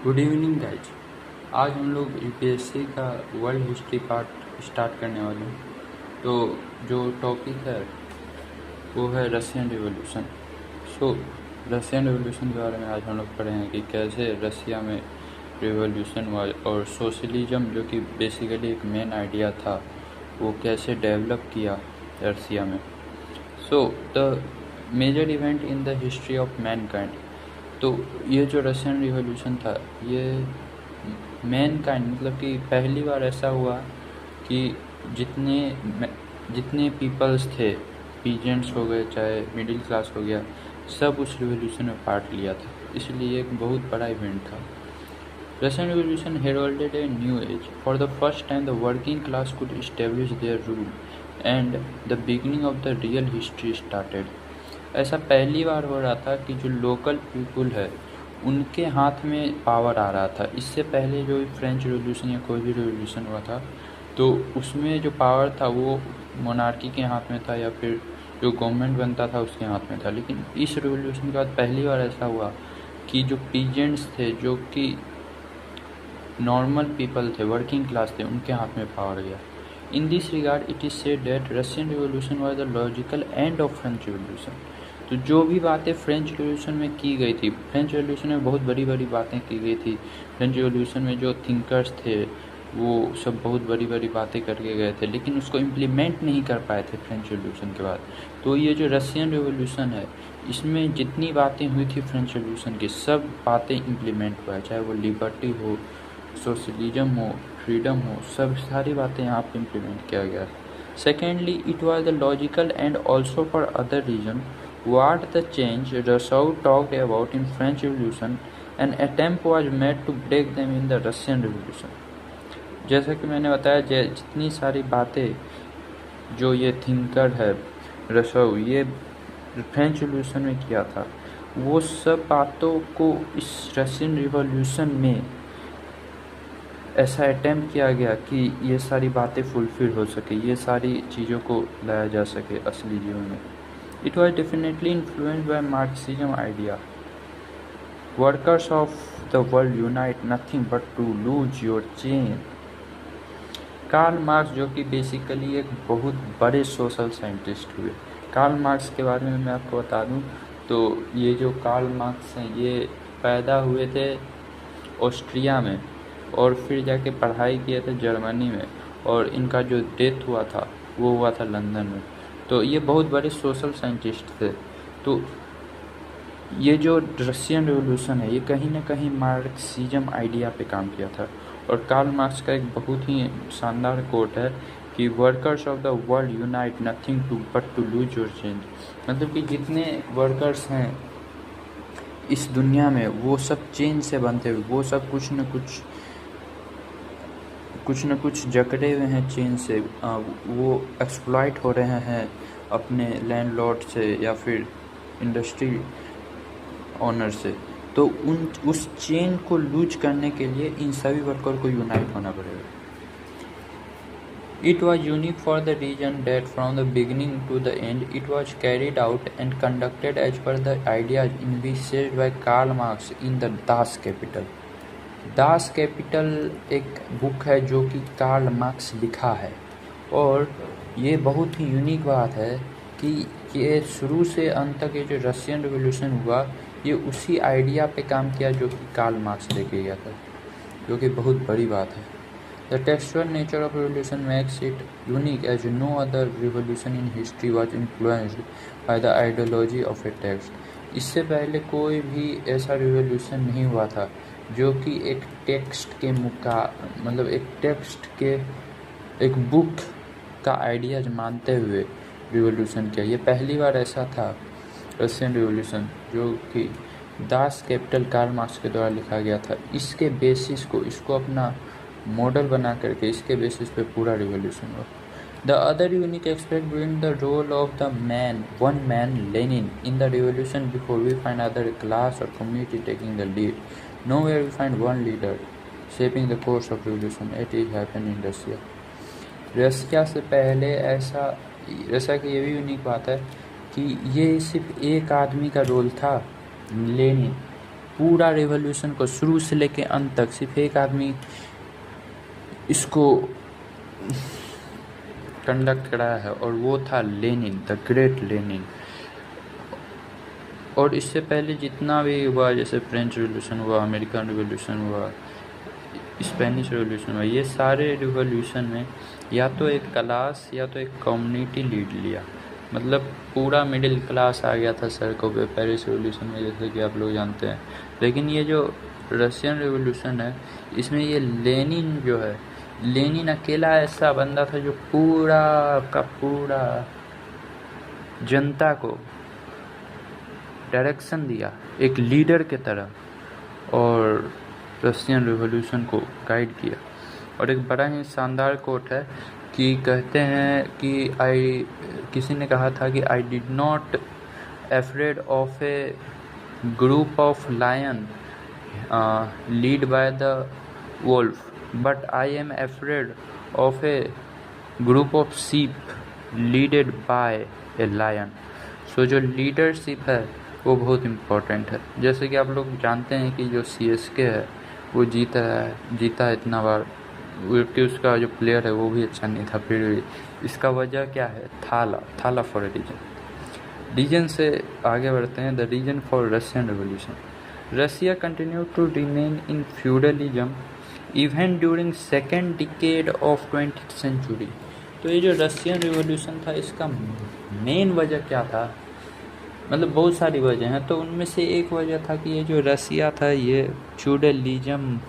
Good evening guys. आज हम लोग यूपीएससी का वर्ल्ड हिस्ट्री पार्ट स्टार्ट करने वाले हैं। तो जो टॉपिक है वो है रशियन रिवॉल्यूशन। रशियन रिवॉल्यूशन के बारे में आज हम लोग पढ़ेंगे कि कैसे रशिया में रिवॉल्यूशन हुआ और सोशलिज्म, जो कि बेसिकली एक मेन आइडिया था, वो कैसे डेवलप किया रशिया में। The major event in the history of mankind. तो ये जो रशियन रिवॉल्यूशन था, ये मैनकाइंड मतलब कि पहली बार ऐसा हुआ कि जितने पीपल्स थे, पीजेंट्स हो गए चाहे मिडिल क्लास हो गया, सब उस रिवॉल्यूशन में पार्ट लिया था। इसलिए एक बहुत बड़ा इवेंट था। Russian revolution heralded a new age. For the first time, the working class could establish their rule, and the beginning of the real history started. ऐसा पहली बार हो रहा था कि जो लोकल पीपुल है उनके हाथ में पावर आ रहा था। इससे पहले जो फ्रेंच रिवॉल्यूशन या कोई भी रिवॉल्यूशन हुआ था तो उसमें जो पावर था वो मोनार्की के हाथ में था या फिर जो गवर्नमेंट बनता था उसके हाथ में था। लेकिन इस रिवॉल्यूशन के बाद पहली बार ऐसा हुआ कि जो पीजेंट्स थे, जो कि नॉर्मल पीपल थे, वर्किंग क्लास थे, उनके हाथ में पावर गया। In this regard it is said that Russian revolution was the logical end of French revolution. तो जो भी बातें फ्रेंच रिवॉल्यूशन में की गई थी, फ्रेंच रिवॉल्यूशन में बहुत बड़ी बड़ी बातें की गई थी। फ्रेंच रिवॉल्यूशन में जो थिंकर्स थे वो सब बहुत बड़ी बड़ी बातें करके गए थे, लेकिन उसको इम्प्लीमेंट नहीं कर पाए थे फ्रेंच रिवॉल्यूशन के बाद। तो ये जो रशियन रिवॉल्यूशन है, इसमें जितनी बातें हुई थी फ्रेंच रिवॉल्यूशन की, सब बातें इम्प्लीमेंट हुआ है। चाहे वो लिबर्टी हो, सोशलिज्म हो, फ्रीडम हो, सब सारी बातें यहाँ पर इम्प्लीमेंट किया गया। Secondly, it was the logical and also for other reason what the change Rousseau talked about in French Revolution, an attempt was made to break them in the Russian Revolution. जैसा कि मैंने बताया, जितनी सारी बातें जो ये थिंकर है रसौ, ये फ्रेंच रिवॉल्यूशन में किया था, वो सब बातों को इस रशियन रिवॉल्यूशन में ऐसा अटेम्प्ट किया गया कि ये सारी बातें फुलफिल हो सके, ये सारी चीज़ों को लाया जा सके असली जीवन में। It was definitely influenced by Marxism idea. Workers of the world unite nothing but to lose your chain. Karl Marx, जो कि बेसिकली एक बहुत बड़े सोशल साइंटिस्ट हुए। कार्ल मार्क्स के बारे में मैं आपको बता दूं तो ये जो कार्ल मार्क्स हैं ये पैदा हुए थे ऑस्ट्रिया में और फिर जाके पढ़ाई किए थे जर्मनी में, और इनका जो डेथ हुआ था वो हुआ था लंदन में। तो ये बहुत बड़े सोशल साइंटिस्ट थे। तो ये जो रशियन रिवॉल्यूशन है ये कहीं ना कहीं मार्क्सिज्म आइडिया पे काम किया था। और कार्ल मार्क्स का एक बहुत ही शानदार कोट है कि workers of the world unite nothing to but to lose your change. मतलब कि जितने वर्कर्स हैं इस दुनिया में वो सब चेंज से बनते हुए, वो सब कुछ न कुछ जकड़े हुए हैं चेन से। वो एक्सप्लॉइट हो रहे हैं अपने लैंडलॉर्ड से या फिर इंडस्ट्री ऑनर से। तो उस चेन को लूज करने के लिए इन सभी वर्कर को यूनाइट होना पड़ेगा। It was unique for the region that from the beginning to the end it was carried out and conducted as per the ideas envisaged by Karl Marx in the Das Kapital. Das Kapital एक book है जो कि Karl Marx लिखा है, और ये बहुत ही unique बात है कि ये शुरू से अंत तक ये जो रशियन रिवॉल्यूशन हुआ ये उसी आइडिया पे काम किया जो कि कार्ल मार्क्स लेके गया था, जो कि बहुत बड़ी बात है। The textual nature of revolution makes it unique as no other revolution in history was influenced by the ideology of a text. इससे पहले कोई भी ऐसा रिवॉल्यूशन नहीं हुआ था जो कि एक टेक्स्ट के मतलब एक टेक्स्ट के एक बुक का आइडियाज मानते हुए रिवॉल्यूशन किया। ये पहली बार ऐसा था रशियन रिवॉल्यूशन जो कि दास कैपिटल कार्ल मार्क्स के द्वारा लिखा गया था। इसके बेसिस को, इसको अपना मॉडल बना करके इसके बेसिस पे पूरा रिवॉल्यूशन हुआ। The other unique aspect being the role of the man, one man Lenin in the revolution before we find other class और community taking the lead. Nowhere we find one leader shaping the course of revolution. It is happened in Russia. Russia से पहले Russia की ये भी unique बात है कि ये सिर्फ एक आदमी का रोल था, लेनिन। पूरा रेवोल्यूशन को शुरू से लेके अंत तक सिर्फ एक आदमी इसको कंडक्ट कराया है और वो था लेनिन, द ग्रेट लेनिन। और इससे पहले जितना भी हुआ, जैसे फ्रेंच रिवॉल्यूशन हुआ, अमेरिकन रिवॉल्यूशन हुआ, स्पेनिश रिवॉल्यूशन हुआ, ये सारे रिवॉल्यूशन में या तो एक क्लास या तो एक कम्युनिटी लीड लिया, मतलब पूरा मिडिल क्लास आ गया था सड़कों पे पेरिस रिवॉल्यूशन में, जैसे कि आप लोग जानते हैं। लेकिन ये जो रशियन रिवॉल्यूशन है, इसमें ये लेनिन जो है, लेनिन अकेला ऐसा बंदा था जो पूरा का पूरा जनता को डायरेक्शन दिया एक लीडर के तरह, और रशियन रिवॉल्यूशन को गाइड किया। और एक बड़ा ही शानदार कोट है कि कहते हैं कि किसी ने कहा था कि I did not afraid of a group of lion lead by the wolf, but I am afraid of a group of sheep leaded by a lion. So जो लीडरशिप है वो बहुत इम्पोर्टेंट है। जैसे कि आप लोग जानते हैं कि जो CSK है वो जीता है इतना बार, कि उसका जो प्लेयर है वो भी अच्छा नहीं था, फिर भी इसका वजह क्या है? थाला फॉर ए रीजन से आगे बढ़ते हैं। The reason for Russian revolution, Russia continue to remain in feudalism even during second decade of 20th century. तो ये जो रशियन रिवॉल्यूशन था, इसका मेन वजह क्या था? मतलब बहुत सारी वजह हैं, तो उनमें से एक वजह था कि ये जो रसिया था, ये फ्यूडलिज्म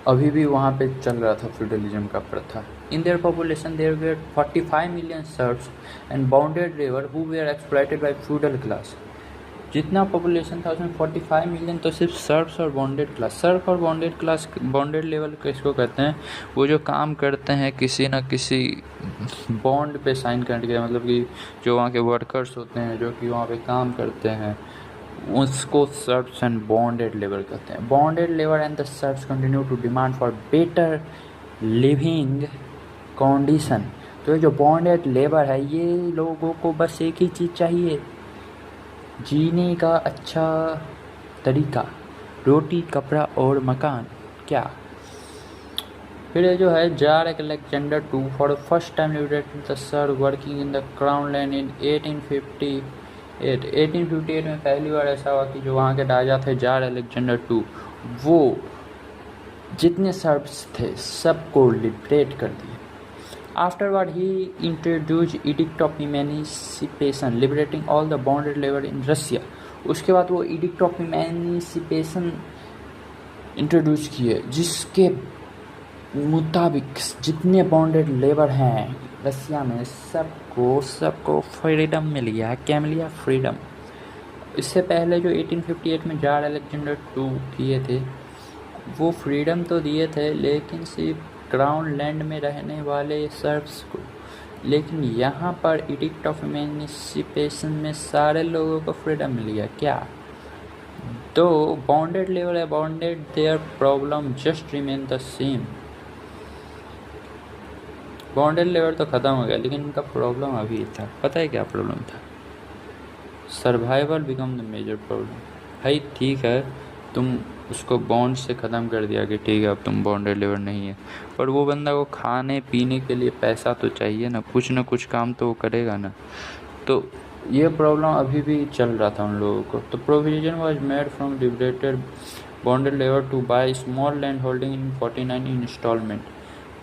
अभी भी वहाँ पे चल रहा था, फ्यूडलिज्म का प्रथा। In their population there were 45 million serfs and bounded labour who were exploited by feudal class. जितना पॉपुलेशन था उसमें 45 मिलियन तो सिर्फ सर्ब्स और बॉन्डेड क्लास। सर्ब और बॉन्डेड क्लास, बॉन्डेड लेवल किसको कहते हैं? वो जो काम करते हैं किसी न किसी बॉन्ड पे साइन करने के, मतलब कि जो वहाँ के वर्कर्स होते हैं, जो कि वहाँ पे काम करते हैं, उसको सर्ब्स एंड बॉन्डेड लेबर कहते हैं। Bonded labour and the serfs continue to demand for better living condition. तो ये जो बॉन्डेड लेबर है, ये लोगों को बस एक ही चीज़ चाहिए, जीने का अच्छा तरीका, रोटी, कपड़ा और मकान। क्या? फिर ये जो है jar Alexander II for the first time liberated the SERB working in the crown land in 1858। 1858 में पहली बार ऐसा हुआ कि जो वहाँ के राजा थे जार अलेक्जेंडर II, वो जितने सर्ब्स थे सबको लिबरेट कर दिए। Afterward, he introduced Edict of Emancipation, liberating all the bonded labor in Russia. उसके बाद वो Edict of Emancipation इंट्रोड्यूस किए, जिसके मुताबिक जितने बॉन्डेड लेबर हैं रसिया में सबको फ्रीडम मिल गया। क्या मिल गया? फ्रीडम। इससे पहले जो 1858 में जार अलेक्जेंडर II किए थे, वो फ्रीडम तो दिए थे लेकिन सिर्फ क्राउन लैंड में रहने वाले सर्ब्स को। लेकिन यहाँ पर एडिक्ट ऑफ इमेंसिपेशन में सारे लोगों को फ्रीडम मिल गया। क्या? तो बॉन्डेड लेबर है, bonded, their problem just remain the same. Bonded labour तो ख़त्म हो गया, लेकिन उनका प्रॉब्लम अभी था। पता है क्या प्रॉब्लम था? Survival become the major problem. भाई ठीक है, तुम उसको बॉन्ड से ख़त्म कर दिया कि ठीक है अब तुम बॉन्डेड लेबर नहीं है, पर वो बंदा को खाने पीने के लिए पैसा तो चाहिए ना कुछ काम तो वो करेगा ना। तो ये प्रॉब्लम अभी भी चल रहा था उन लोगों को। तो provision was made from liberated bonded labour to buy small land holding in 49 instalment.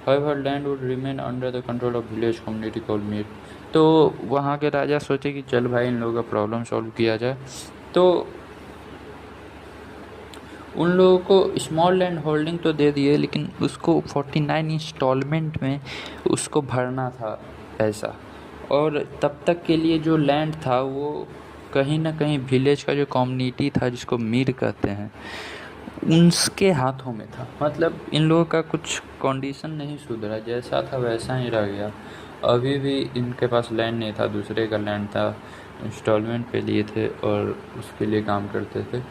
However land would remain under the control of village community called made. तो वहाँ के राजा सोचे कि चल भाई इन लोगों का प्रॉब्लम सॉल्व किया जाए। तो उन लोगों को स्मॉल लैंड होल्डिंग तो दे दिए, लेकिन उसको 49 इंस्टॉलमेंट में उसको भरना था पैसा। और तब तक के लिए जो लैंड था वो कहीं ना कहीं विलेज का जो कम्युनिटी था, जिसको मीर कहते हैं, उनके हाथों में था। मतलब इन लोगों का कुछ कंडीशन नहीं सुधरा, जैसा था वैसा ही रह गया। अभी भी इनके पास लैंड नहीं था, दूसरे का लैंड था, इंस्टॉलमेंट पे लिए थे और उसके लिए काम करते थे।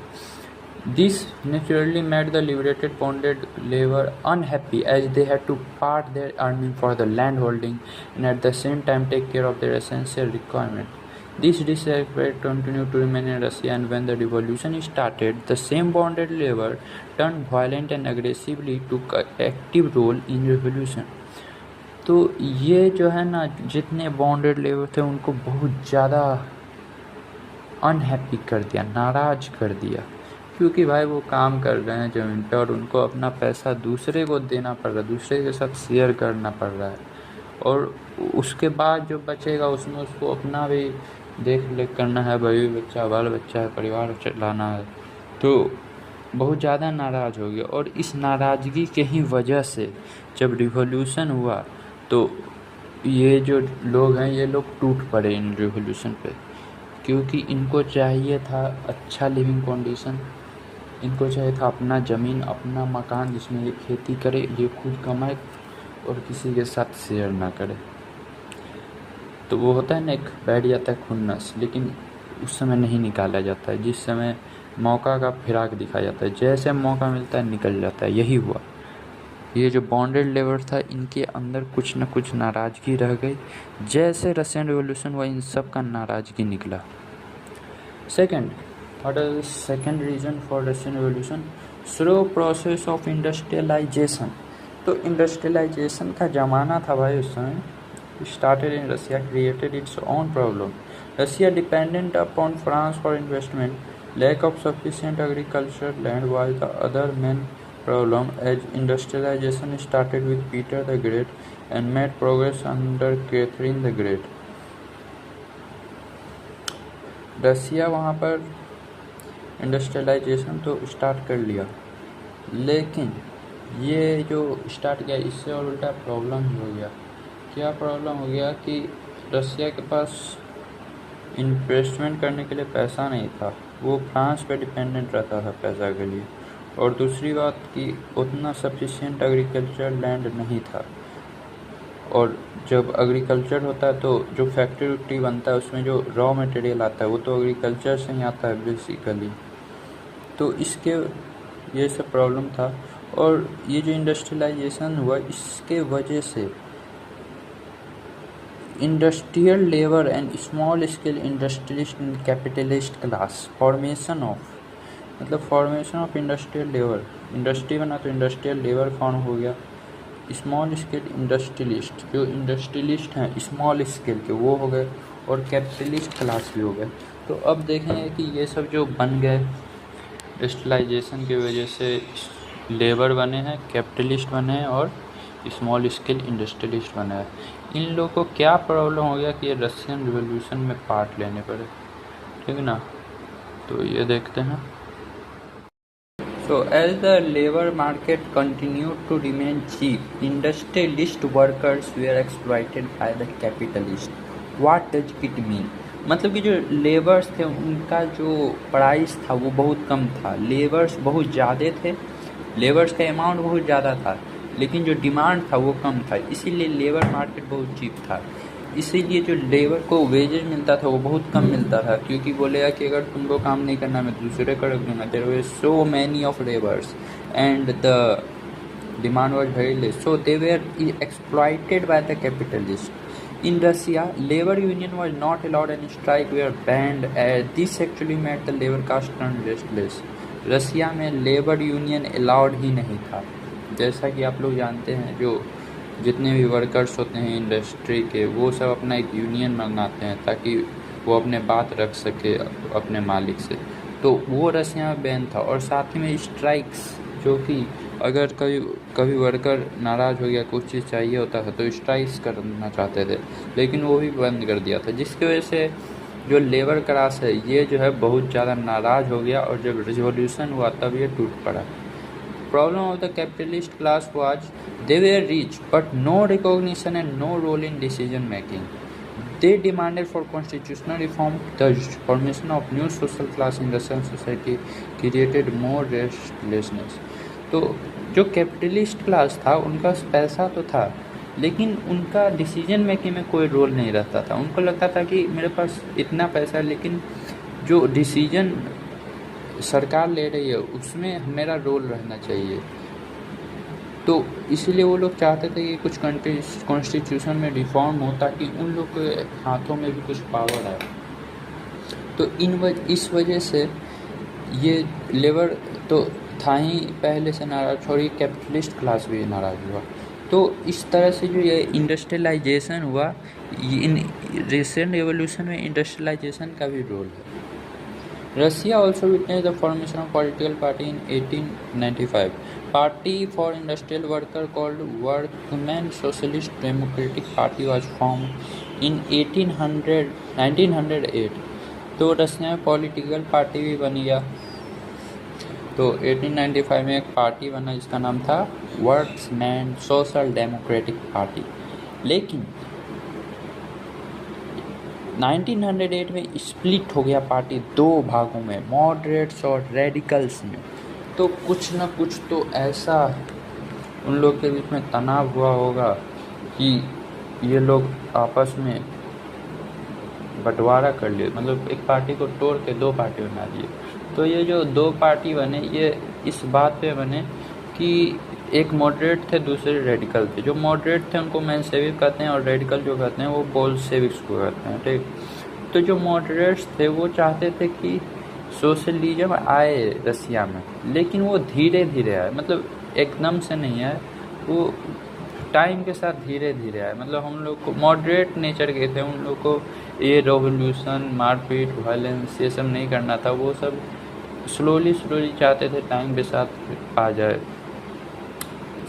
This naturally made the liberated bonded labor unhappy, as they had to part their earning for the land holding and at the same time take care of their essential requirement. This disrespect continued to remain in Russia, and when the revolution started, the same bonded labor turned violent and aggressively took an active role in revolution. तो ये जो है ना, जितने bonded labour थे उनको बहुत ज़्यादा अनहैप्पी कर दिया, नाराज़ कर दिया, क्योंकि भाई वो काम कर रहे हैं ज़मीन पे और उनको अपना पैसा दूसरे को देना पड़ रहा है, दूसरे के साथ शेयर करना पड़ रहा है, और उसके बाद जो बचेगा उसमें उसको अपना भी देख रेख करना है, भाई बच्चा बाल बच्चा है, परिवार चलाना है। तो बहुत ज़्यादा नाराज़ हो गया, और इस नाराज़गी के ही वजह से जब रिवॉल्यूशन हुआ तो ये जो लोग हैं ये लोग टूट पड़े इन रिवॉल्यूशन पे, क्योंकि इनको चाहिए था अच्छा लिविंग कंडीशन, इनको चाहिए था अपना ज़मीन, अपना मकान जिसमें ये खेती करे, ये खुद कमाए और किसी के साथ शेयर ना करे। तो वो होता है ना, एक बैठ जाता है खुन्नस, लेकिन उस समय नहीं निकाला जाता है, जिस समय मौका का फिराक दिखाया जाता है, जैसे मौका मिलता है निकल जाता है। यही हुआ, ये जो बॉन्डेड लेबर था इनके अंदर कुछ न कुछ नाराज़गी रह गई, जैसे रशियन रिवॉल्यूशन हुआ इन सब का नाराज़गी निकला। Second, what is the second reason for Russian revolution? Slow process of industrialisation. तो इंडस्ट्रियलाइजेशन का ज़माना था भाई उस समय, started in Russia, created its own problem. Russia dependent upon France for investment. Lack of sufficient agriculture land was the other main problem, as industrialization started with Peter the Great and made progress under Catherine the Great. रसिया वहाँ पर industrialisation तो start कर लिया, लेकिन ये जो start किया इससे और उल्टा प्रॉब्लम ही हो गया। क्या प्रॉब्लम हो गया कि रसिया के पास इन्वेस्टमेंट करने के लिए पैसा नहीं था, वो फ्रांस पे डिपेंडेंट रहता था पैसा के लिए, और दूसरी बात कि उतना सफिशिएंट एग्रीकल्चर लैंड नहीं था, और जब एग्रीकल्चर होता है तो जो फैक्ट्री वैक्ट्री बनता है उसमें जो रॉ मटेरियल आता है वो तो एग्रीकल्चर से ही आता है बेसिकली। तो इसके ये सब प्रॉब्लम था, और ये जो इंडस्ट्रियलाइजेशन हुआ इसके वजह से industrial labour and small scale industrialist and capitalist class formation of industrial labour, industry बना तो इंडस्ट्रियल लेबर फॉर्म हो गया, स्मॉल स्केल इंडस्ट्रियलिस्ट, जो इंडस्ट्रियलिस्ट हैं स्मॉल स्केल के वो हो गए, और कैपिटलिस्ट क्लास भी हो गए। तो अब देखेंगे कि ये सब जो बन गए इंडस्ट्रियलाइजेशन की वजह से लेबर बने हैं, कैपिटलिस्ट बने हैं और स्मॉल स्केल इंडस्ट्रियलिस्ट बना है। इन लोगों को क्या प्रॉब्लम हो गया कि ये रशियन रिवॉल्यूशन में पार्ट लेने पड़े, ठीक है ना। तो ये देखते हैं। So as the labor market continued to remain cheap, industrialist workers were exploited by the capitalists. What does it mean? मतलब कि जो लेबर्स थे उनका जो प्राइस था वो बहुत कम था, लेबर्स बहुत ज़्यादा थे, लेबर्स का अमाउंट बहुत ज़्यादा था, लेकिन जो डिमांड था वो कम था, इसीलिए लेबर मार्केट बहुत चीप था। इसीलिए जो लेबर को वेजेज मिलता था वो बहुत कम मिलता था, क्योंकि बोलेगा कि अगर तुमको काम नहीं करना मैं दूसरे को रख दूंगा। There were so many of labours and the demand was very less, so they were exploited by the capitalist. In Russia, labor union was not allowed and strike were banned, as this actually made the labor caste turn restless. रसिया में labour union allowed ही नहीं था। जैसा कि आप लोग जानते हैं, जो जितने भी वर्कर्स होते हैं इंडस्ट्री के वो सब अपना एक यूनियन मंगाते हैं ताकि वो अपने बात रख सके अपने मालिक से। तो वो रसिया में बैन था, और साथ ही में स्ट्राइक्स, जो कि अगर कभी वर्कर नाराज़ हो गया, कुछ चीज़ चाहिए होता था तो स्ट्राइक्स करना चाहते थे, लेकिन वो भी बंद कर दिया था, जिसकी वजह से जो लेबर क्लास है ये जो है बहुत ज़्यादा नाराज़ हो गया, और जब रिवॉल्यूशन हुआ तब ये टूट पड़ा। Problem of the capitalist class was they were rich but no recognition and no role in decision making. They demanded for constitutional reform. The formation of new social class in Russian society created more restlessness. तो जो capitalist class था उनका पैसा तो था, लेकिन उनका decision making में कोई रोल नहीं रहता था। उनको लगता था कि मेरे पास इतना पैसा है, लेकिन जो डिसीजन सरकार ले रही है उसमें मेरा रोल रहना चाहिए। तो इसीलिए वो लोग चाहते थे कि कुछ कॉन्स्टिट्यूशन में रिफॉर्म हो ताकि उन लोग के हाथों में भी कुछ पावर आए। तो इस वजह से ये लेबर तो था ही पहले से नाराज़, और ये कैपिटलिस्ट क्लास भी नाराज़ हुआ। तो इस तरह से जो ये इंडस्ट्रियलाइजेशन हुआ, इन रिसेंट एवोल्यूशन में इंडस्ट्रियलाइजेशन का भी रोल है। Russia also witnessed the formation of political party in 1895. Party for Industrial Worker called Workmen Socialist Democratic Party was formed in 1908. तो रसिया में पॉलिटिकल पार्टी भी बन गया। तो 1895 में एक पार्टी बना जिसका नाम था वर्क्समैन सोशल डेमोक्रेटिक पार्टी। लेकिन 1908 में स्प्लिट हो गया पार्टी दो भागों में, मॉडरेट्स और रेडिकल्स में। तो कुछ न कुछ तो ऐसा उन लोग के बीच में तनाव हुआ होगा कि ये लोग आपस में बंटवारा कर लिए, मतलब एक पार्टी को तोड़ के दो पार्टी बना दिए। तो ये जो दो पार्टी बने, ये इस बात पे बने कि एक मॉडरेट थे, दूसरे रेडिकल थे। जो मॉडरेट थे उनको मेंशेविक कहते हैं और रेडिकल जो कहते हैं वो बोल्शेविक्स को कहते हैं, ठीक। तो जो मॉडरेट्स थे वो चाहते थे कि सोशलिज्म आए रसिया में, लेकिन वो धीरे धीरे आए, मतलब एकदम से नहीं आए, वो टाइम के साथ धीरे धीरे आए। मतलब हम लोग को मॉडरेट नेचर के थे, उन लोग को ये रेवोल्यूशन, मारपीट, वायलेंस ये सब नहीं करना था। वो सब स्लोली चाहते थे टाइम के साथ आ जाए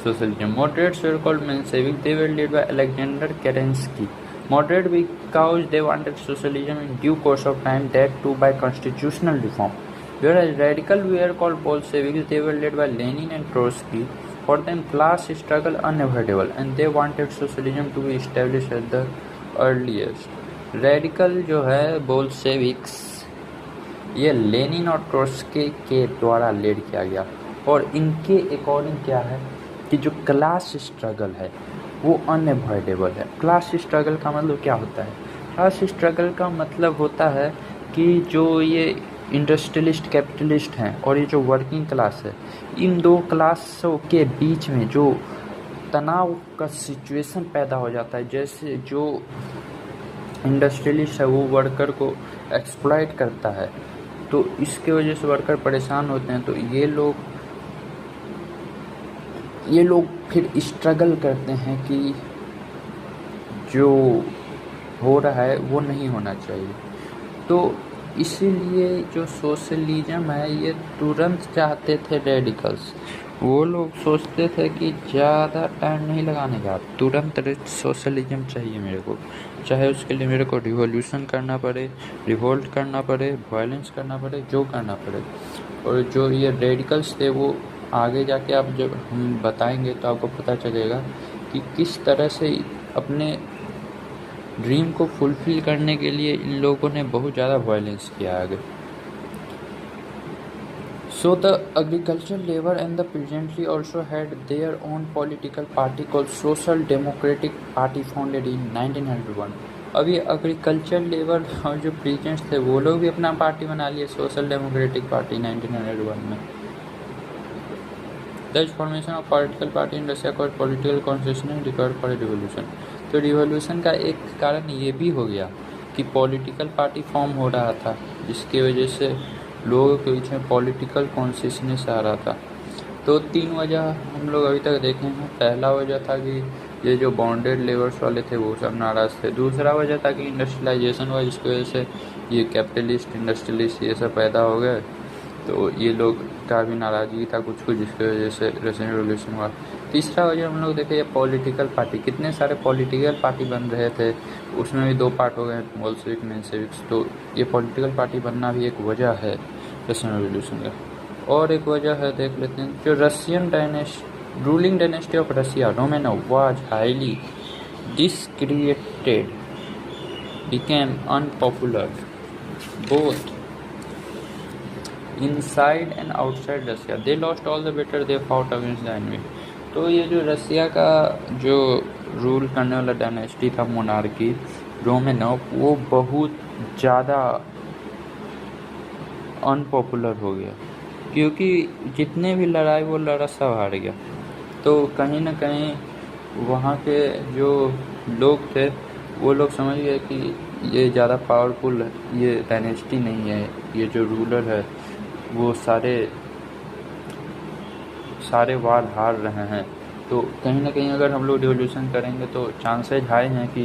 socialism. Moderates were called Menshevik. They were led by Alexander Kerensky. Moderate because they wanted socialism in due course of time, that too by constitutional reform. Whereas radical were called Bolsheviks. They were led by Lenin and Trotsky. For them, class struggle unavoidable, and they wanted socialism to be established at the earliest. Radical जो है Bolsheviks, ये Lenin और ट्रोट्स्की के द्वारा lead किया गया, और इनके अकॉर्डिंग क्या है कि जो क्लास स्ट्रगल है वो अनअवॉइडेबल है। क्लास स्ट्रगल का मतलब क्या होता है? क्लास स्ट्रगल का मतलब होता है कि जो ये इंडस्ट्रियलिस्ट कैपिटलिस्ट हैं और ये जो वर्किंग क्लास है, इन दो क्लासों के बीच में जो तनाव का सिचुएशन पैदा हो जाता है, जैसे जो इंडस्ट्रियलिस्ट है वो वर्कर को एक्सप्लॉइट करता है, तो इसके वजह से वर्कर परेशान होते हैं। तो ये लोग फिर स्ट्रगल करते हैं कि जो हो रहा है वो नहीं होना चाहिए। तो इसीलिए जो सोशलिज्म है ये तुरंत चाहते थे रेडिकल्स। वो लोग सोचते थे कि ज़्यादा टाइम नहीं लगाने का, तुरंत सोशलिज्म चाहिए मेरे को, चाहे उसके लिए मेरे को रिवॉल्यूशन करना पड़े, रिवोल्ट करना पड़े, वायलेंस करना पड़े, जो करना पड़े। और जो ये रेडिकल्स थे वो आगे जाके आप जब हम बताएंगे तो आपको पता चलेगा कि किस तरह से अपने ड्रीम को फुलफिल करने के लिए इन लोगों ने बहुत ज़्यादा वायलेंस किया आगे। So the agricultural labor and the peasantry also had their own political party called Social Democratic Party founded in 1901. अब ये एग्रीकल्चर लेबर और जो पीजेंट्स थे वो लोग भी अपना पार्टी बना लिए, सोशल डेमोक्रेटिक पार्टी 1901 में। The formation of political party in Russia called political constitution required for a revolution. तो रिवॉल्यूशन का एक कारण ये भी हो गया कि पॉलिटिकल पार्टी फॉर्म हो रहा था, जिसकी वजह से लोगों के बीच में पॉलिटिकल कॉन्शियसनेस आ रहा था। तो 3 वजह हम लोग अभी तक देखे हैं। पहला वजह था कि ये जो बॉन्डेड लेबर्स वाले थे वो सब नाराज़ थे। दूसरा वजह था कि इंडस्ट्रियलाइजेशन हुआ, जिसकी वजह से ये कैपिटलिस्ट, इंडस्ट्रियलिस्ट ये सब पैदा हो गए। तो ये लोग का भी नाराज़गी था कुछ, जिसकी वजह से रशियन रिवॉल्यूशन हुआ। तीसरा वजह हम लोग देखे, ये पॉलिटिकल पार्टी, कितने सारे पॉलिटिकल पार्टी बन रहे थे, उसमें भी 2 पार्ट हो गए, बोल्शेविक, मेंशेविक्स। तो ये पॉलिटिकल पार्टी बनना भी एक वजह है रशियन रिवॉल्यूशन का। और एक वजह है, देख लेते हैं, जो Russian ruling dynasty of Russia, Romanov, was highly discredited, became unpopular both inside and outside Russia. They lost all the battle they fought against the enemy. तो ये जो रसिया का जो रूल करने वाला डायनेस्टी था, मोनार्की, रोमनोव, वो बहुत ज़्यादा अनपॉपुलर हो गया, क्योंकि जितने भी लड़ाई वो लड़ा सब हार गया। तो कहीं ना कहीं वहाँ के जो लोग थे वो लोग समझ गए कि ये ज़्यादा पावरफुल ये डायनेस्टी नहीं है, ये जो रूलर है वो सारे वार हार रहे हैं। तो कहीं ना कहीं अगर हम लोग रिवोल्यूशन करेंगे तो चांसेज हाई हैं कि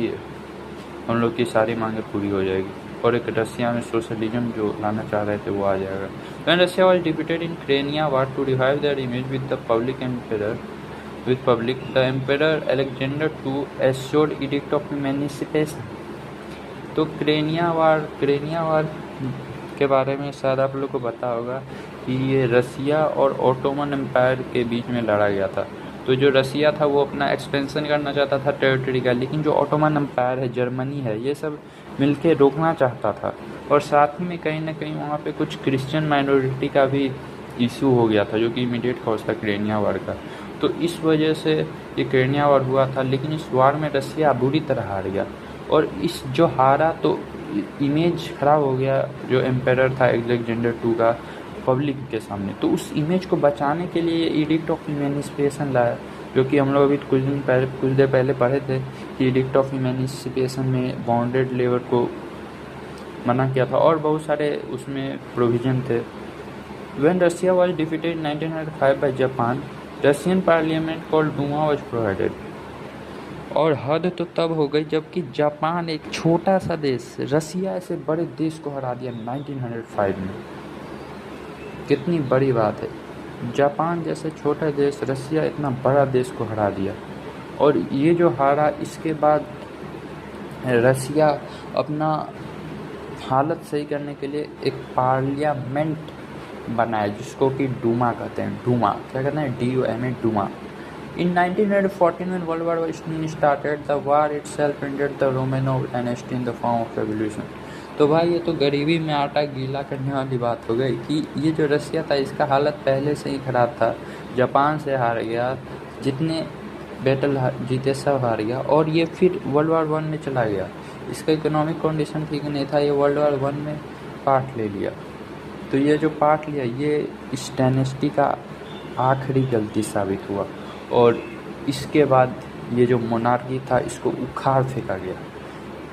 हम लोग की सारी मांगें पूरी हो जाएगी और एक रसिया में सोशलिज्म जो लाना चाह रहे थे वो आ जाएगा। When Russia was defeated in Crimea war to revive their image with the public, the Emperor Alexander II assured edict of emancipation। तो क्रेनिया वार के बारे में शायद आप लोग को पता होगा कि ये रसिया और ओटोमन एम्पायर के बीच में लड़ा गया था। तो जो रसिया था वो अपना एक्सपेंशन करना चाहता था टेरिटरी का, लेकिन जो ओटोमन एम्पायर है, जर्मनी है, ये सब मिलके रोकना चाहता था। और साथ ही में कहीं ना कहीं वहाँ पे कुछ क्रिश्चियन माइनॉरिटी का भी इशू हो गया था, जो कि इमीडिएट कॉज था क्रेनिया वार का। तो इस वजह से ये क्रेनिया वार हुआ था, लेकिन इस वार में रसिया बुरी तरह हार गया। और इस जो हारा तो इमेज खराब हो गया जो एम्पेरर था अलेक्जेंडर II का पब्लिक के सामने। तो उस इमेज को बचाने के लिए एडिक्ट ऑफ इमेंसिपेशन लाया, जो कि हम लोग अभी कुछ देर पहले पढ़े थे कि एडिक्ट ऑफ इमेंसिपेशन में बॉन्डेड लेबर को मना किया था और बहुत सारे उसमें प्रोविजन थे। When Russia was defeated in 1905 by Japan, Russian parliament called Duma was provided। और हद तो तब हो गई जबकि जापान एक छोटा सा देश रसिया ऐसे बड़े देश को हरा दिया 1905 में। कितनी बड़ी बात है, जापान जैसे छोटा देश रसिया इतना बड़ा देश को हरा दिया। और ये जो हारा, इसके बाद रसिया अपना हालत सही करने के लिए एक पार्लियामेंट बनाया जिसको कि डूमा कहते हैं। डूमा क्या कहते हैं? DUMA, Duma. In 1914, when World War I started, the war itself ended the Romanov dynasty in the form of revolution। तो भाई ये तो गरीबी में आटा गीला करने वाली बात हो गई कि ये जो रसिया था इसका हालत पहले से ही खराब था, जापान से हार गया, जितने बैटल जीते सब हार गया, और ये फिर वर्ल्ड वार 1 में चला गया। इसका इकोनॉमिक कंडीशन ठीक नहीं था, ये वर्ल्ड वार 1 में पार्ट ले लिया। तो ये जो पार्ट लिया ये इस डायनेस्टी का आखिरी गलती साबित हुआ। और इसके बाद ये जो मोनार्की था इसको उखाड़ फेंका गया।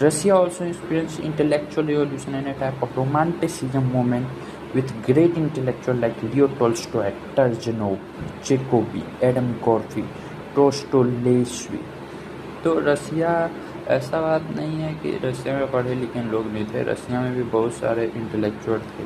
Russia also experience intellectual revolution and a type of romanticism movement with great intellectual like Leo Tolstoy, Turgenev, Chekhov, Adam Gorky, Dostoevsky. तो रसिया, ऐसा बात नहीं है कि रसिया में पढ़े लिखे लोग नहीं थे, रसिया में भी बहुत सारे इंटेलेक्चुअल थे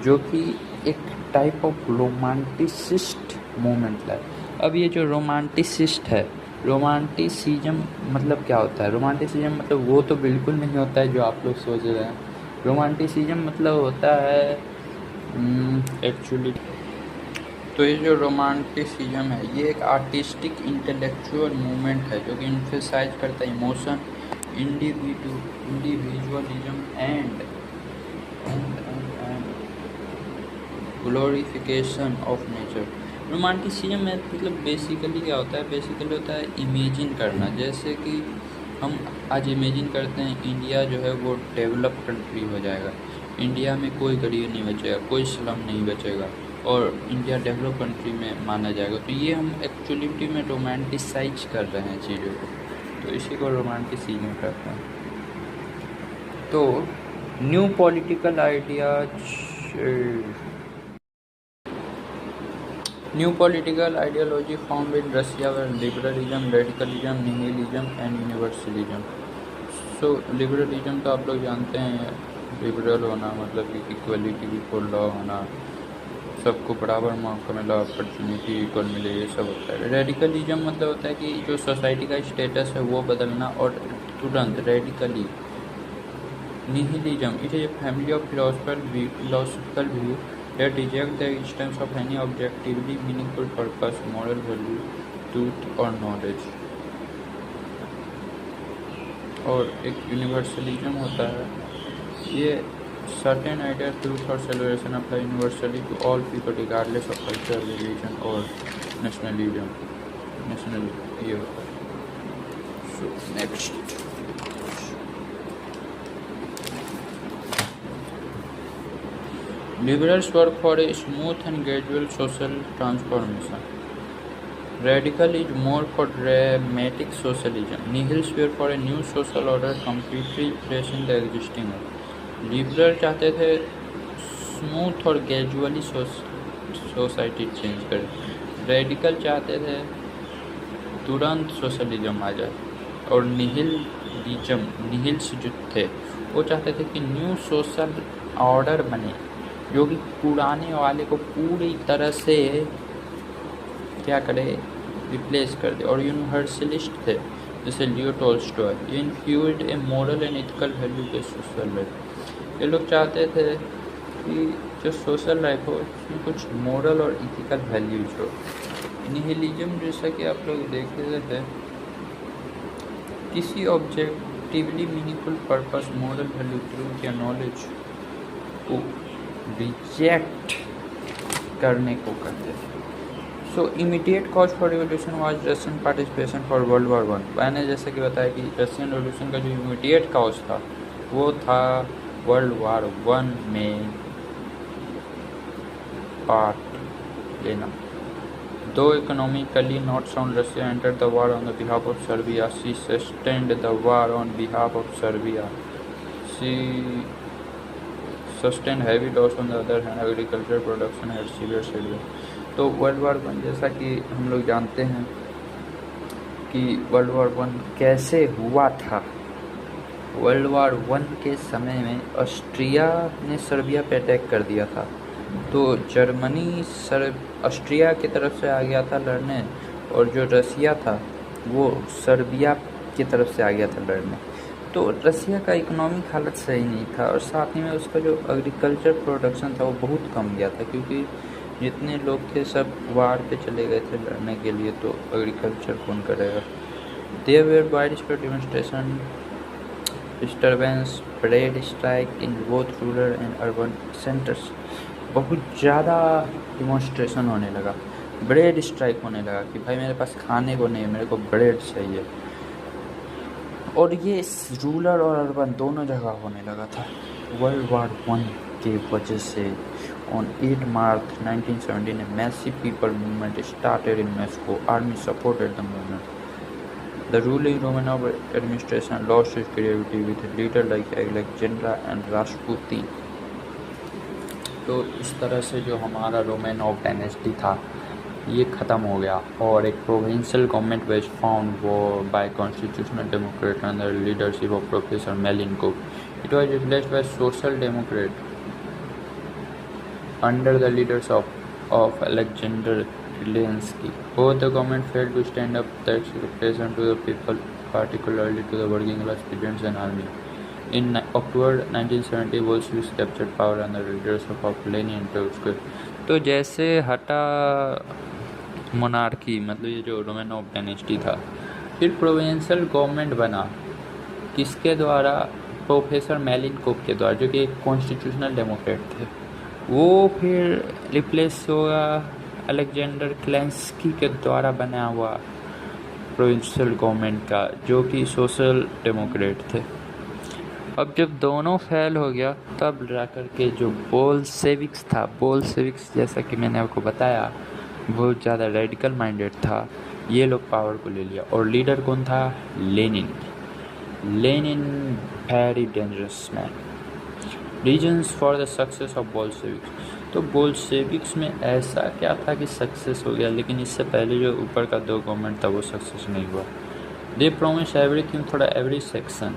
जो कि एक टाइप ऑफ रोमांटिसिस्ट मूवमेंट लाए। अब ये जो रोमांटिसिस्ट है, रोमांटिसिज्म मतलब क्या होता है? रोमांटिसिज्म मतलब वो तो बिल्कुल नहीं होता है जो आप लोग सोच रहे हैं। रोमांटिसिज्म मतलब होता है एक्चुअली, तो ये जो रोमांटिसिज्म है ये एक आर्टिस्टिक इंटेलेक्चुअल मूवमेंट है जो कि इम्फेसाइज करता है emotion, individualism and glorification of nature. Romanticism में मतलब बेसिकली क्या होता है? बेसिकली होता है इमेजिन करना। जैसे कि हम आज इमेजिन करते हैं इंडिया जो है वो डेवलप कंट्री हो जाएगा, इंडिया में कोई गरीब नहीं बचेगा, कोई स्लम नहीं बचेगा और इंडिया डेवलप कंट्री में माना जाएगा। तो ये हम एक्चुअलिटी में रोमांटिसाइज कर रहे हैं चीज़ों को, तो इसी को रोमांटिसिज्म कहते हैं। तो new political ideology found in Russia were liberalism, radicalism, nihilism and universalism. So liberalism तो आप लोग जानते हैं, लिबरल होना मतलब कि इक्वलिटी, इक्वल लॉ होना, सबको बराबर मौका मिला, अपॉर्चुनिटी इक्वल मिले, ये सब होता है। रेडिकलिज्म मतलब होता है कि जो सोसाइटी का स्टेटस है वो बदलना और तुरंत radically. Nihilism it is a family of philosophical view that reject the existence of any objectively meaningful purpose, moral value, truth or knowledge। और एक यूनिवर्सलिज्म होता है, ये certain idea, truth or salvation apply universally to all people regardless of culture, religion or nationalism। ये होता है। So next, liberals work for a smooth and gradual social transformation। Radical is more for dramatic socialism. Nihils were for a new social order completely replacing the existing one. Liberal चाहते थे smooth और gradually society change करें. Radical चाहते थे तुरंत socialism आ जाए. और निहिल्स जो थे वो चाहते थे कि न्यू सोशल ऑर्डर बने जो कि पुराने वाले को पूरी तरह से क्या करे, रिप्लेस कर दे. और यूनिवर्सलिस्ट थे जैसे लियो टॉल्स्टॉय. ये infused A moral and ethical value के सोशल लाइफ. ये लोग चाहते थे कि जो सोशल लाइफ हो उसमें कुछ मोरल और इथिकल वैल्यूज हो. निहिलिज्म जैसा कि आप लोग देख रहे थे, किसी objectively meaningful purpose, moral value, truth या नॉलेज को रिजेक्ट करने को करते थे. So immediate cause for revolution was Russian participation for world war one. मैंने जैसे कि बताया कि रशियन रिवोल्यूशन का जो इमीडिएट कॉज था वो था वर्ल्ड वॉर वन में पार्ट लेना. Though economically not sound, Russia entered the war on the behalf of Serbia. She sustained the war on behalf of Serbia. She sustained heavy loss. On the other hand, agricultural production had severe setbacks. तो world war one, जैसा कि हम लोग जानते हैं कि world war one कैसे हुआ था. वर्ल्ड वॉर वन के समय में ऑस्ट्रिया ने सर्बिया पे अटैक कर दिया था. तो जर्मनी ऑस्ट्रिया की तरफ से आ गया था लड़ने, और जो रसिया था वो सर्बिया की तरफ से आ गया था लड़ने. तो रसिया का इकोनॉमिक हालत सही नहीं था, और साथ ही में उसका जो एग्रीकल्चर प्रोडक्शन था वो बहुत कम गया था, क्योंकि जितने लोग थे सब वार पे चले गए थे लड़ने के लिए, तो एग्रीकल्चर कौन करेगा. There were wide spread demonstration, disturbance, bread strike in both rural and urban centres. बहुत ज़्यादा डिमॉन्स्ट्रेशन होने लगा, ब्रेड स्ट्राइक होने लगा कि भाई मेरे पास खाने को नहीं, मेरे को ब्रेड चाहिए. और ये रूरल और अर्बन दोनों जगह होने लगा था. वर्ल्ड वॉर वन के वजह से on 8 March 1917 a massive people movement started in Moscow. Army supported the movement. The ruling Romanov administration lost its credibility with a leader like Alexander and Rasputin. तो इस तरह से जो हमारा रोमानोव डायनेस्टी था ये ख़त्म हो गया, और एक provincial government was found by constitutional democrat under leadership of professor Melnikov. It was replaced by social democrat under the leadership of Alexander Zelensky. Both the government failed to stand up the expectation to the people, particularly to the working class, peasants and army. In October 1970, Bolsheviks captured power under the leadership of Lenin and Trotsky. तो जैसे हटा monarchy, मतलब ये जो Romanov dynasty था, फिर provincial government बना. किसके द्वारा? प्रोफेसर मेलिनकोव के द्वारा, जो कि एक कॉन्स्टिट्यूशनल डेमोक्रेट थे. वो फिर रिप्लेस होगा अलेक्जेंडर क्लेंस्की के द्वारा बना हुआ प्रोविंशियल गवर्नमेंट का, जो कि सोशल डेमोक्रेट थे. अब जब दोनों फेल हो गया तब जाकर के जो बोल्शेविक्स था, बोल्शेविक्स जैसा कि मैंने आपको बताया बहुत ज़्यादा रेडिकल माइंडेड था, ये लोग पावर को ले लिया. और लीडर कौन था? Lenin. Lenin very dangerous man. Reasons for the success of Bolsheviks. तो बोल्शेविक्स में ऐसा क्या था कि सक्सेस हो गया, लेकिन इससे पहले जो ऊपर का दो गवर्नमेंट था वो सक्सेस नहीं हुआ. They promise everything for every section.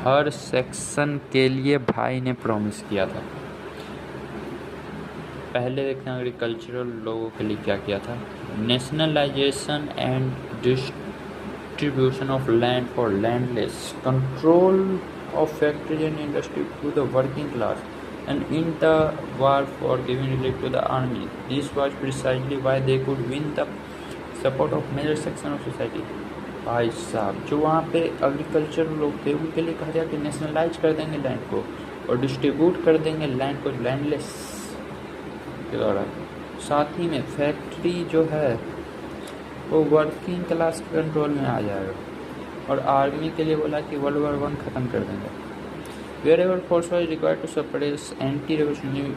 हर सेक्शन के लिए भाई ने प्रॉमिस किया था. पहले देखते हैं एग्रीकल्चरल लोगों के लिए क्या किया था. Nationalisation and distribution of land for landless, control of factories and industry to the working class, and in the war for giving relief to the army. This was precisely why they could win the support of major section of society. भाई साहब, जो वहाँ पे agriculture लोग थे उनके लिए कहा गया कि नेशनलाइज कर देंगे लैंड को और डिस्ट्रीब्यूट कर देंगे लैंड को लैंडलेस के द्वारा. साथ ही में फैक्ट्री जो है वो वर्किंग क्लास के कंट्रोल में आ जाएगा. और आर्मी के लिए बोला कि वर्ल्ड वॉर वन ख़त्म कर देंगे. Wherever force was required to suppress anti-revolutionary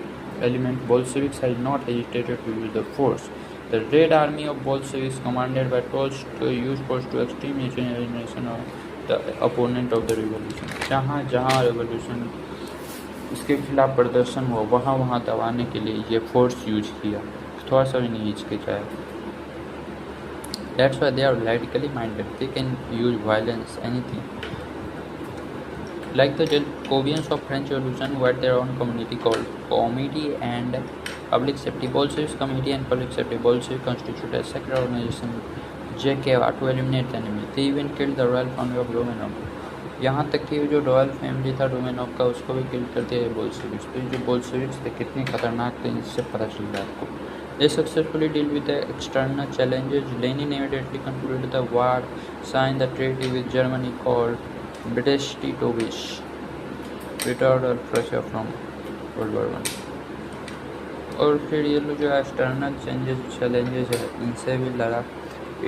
element, Bolsheviks had not hesitated to use the force. The Red Army of Bolsheviks, commanded by Tolstoy, used force to extreme alienation of the opponent of the revolution. जहाँ जहाँ revolution इसके खिलाफ प्रदर्शन हुआ वहाँ वहाँ दबाने के लिए ये फोर्स यूज किया, थोड़ा सा भी नहीं हिचकिचाया. That's why they are radically minded. They can use violence, anything. Like the Jacobians of French Revolution, who had their own community called Committee and Public Safety. Bolsheviks Committee and Public Safety. Bolsheviks constituted a secret organization, JKV, to eliminate the enemy. They even killed the royal family of Romanov. यहाँ तक कि जो royal family था रोमेनोव का, उसको भी किल कर दिया बोल्शेविक्स. तो जो बोल्शेविक्स थे कितने खतरनाक थे, इससे पता चल रहा है आपको. They successfully deal with the external challenges. Lenin immediately concluded the war, signed the treaty with Germany called Brest-Litovsk, withdrawal of Russia from World War I. और फिर ये लोग जो एक्सटर्नल चैलेंजेस है इनसे भी लड़ा.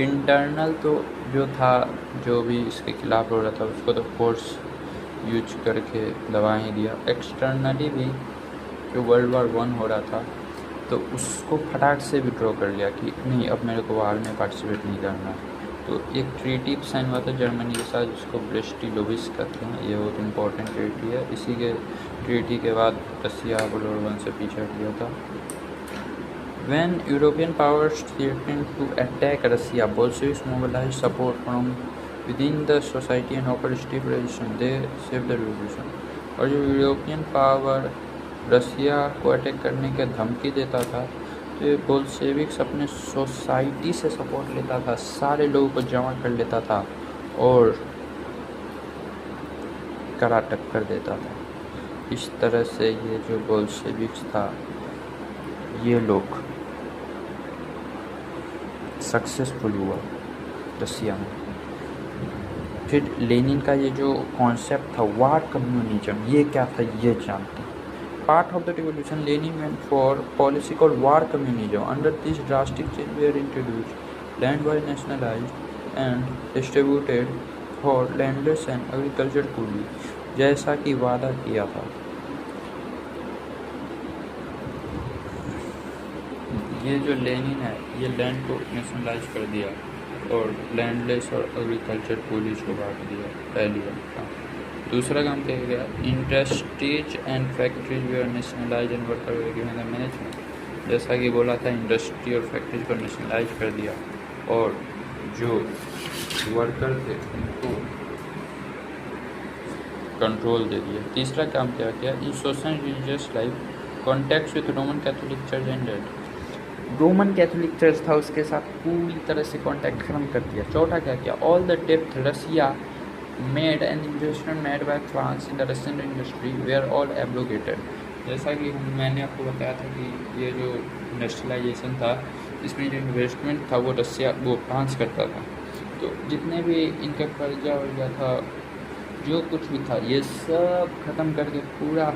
इंटरनल तो जो था, जो भी इसके खिलाफ हो रहा था उसको तो फोर्स यूज करके दबा ही दिया. एक्सटर्नली भी जो वर्ल्ड वार 1 हो रहा था तो उसको फटाक से विड्रॉ कर लिया कि नहीं, अब मेरे को वार में पार्टिसिपेट नहीं करना. तो एक ट्रीटी साइन हुआ था जर्मनी के साथ जिसको ब्रेस्ट-लिटोव्स्क कहते हैं. ये बहुत इंपॉर्टेंट ट्रीटी है. इसी के ट्रीटी के बाद रसिया वर्ल्ड वार 1 से पीछे हट गया था. When European powers threatened to attack Russia, Bolsheviks mobilized support from within the society and offered stiff resistance. They saved the revolution. और जो यूरोपियन पावर रसिया को अटैक करने की धमकी देता था तो ये बोल्शेविक्स अपने सोसाइटी से सपोर्ट लेता था, सारे लोगों को जमा कर लेता था और कड़ा टक्कर देता था. इस तरह से ये जो बोल्शेविक्स था ये लोग सक्सेसफुल हुआ रसिया में. फिर लेनिन का ये जो कॉन्सेप्ट था वार कम्युनिज्म, ये क्या था ये जानते हैं. Part of the revolution, Lenin went for policy called war communism. Under this, drastic changes were introduced. Land was nationalized and distributed for landless and agriculture coolies, जैसा कि वादा किया था. ये जो लेनिन है ये लैंड को नेशनलाइज कर दिया और लैंडलेस और एग्रीकल्चर कूलीज को बांट दिया. पहली बात. दूसरा काम क्या गया, industries and factories were nationalise and worker were given the management. जैसा कि बोला था इंडस्ट्री और फैक्ट्रीज को नेशनलाइज कर दिया और जो वर्कर थे उनको कंट्रोल दे दिया. तीसरा काम क्या किया, in social religious life contacts with Roman Catholic church ended. Roman Catholic church था उसके साथ पूरी तरह से कॉन्टैक्ट खत्म कर दिया. चौथा क्या किया, all the depth Russia made and investment made by France in the Russian industry were all abrogated. जैसा कि मैंने आपको बताया था कि ये जो इंडस्ट्रियलाइजेशन था इसमें जो इन्वेस्टमेंट था वो फ्रांस करता था. तो जितने भी इनका कर्जा वर्जा था जो कुछ भी था ये सब खत्म करके पूरा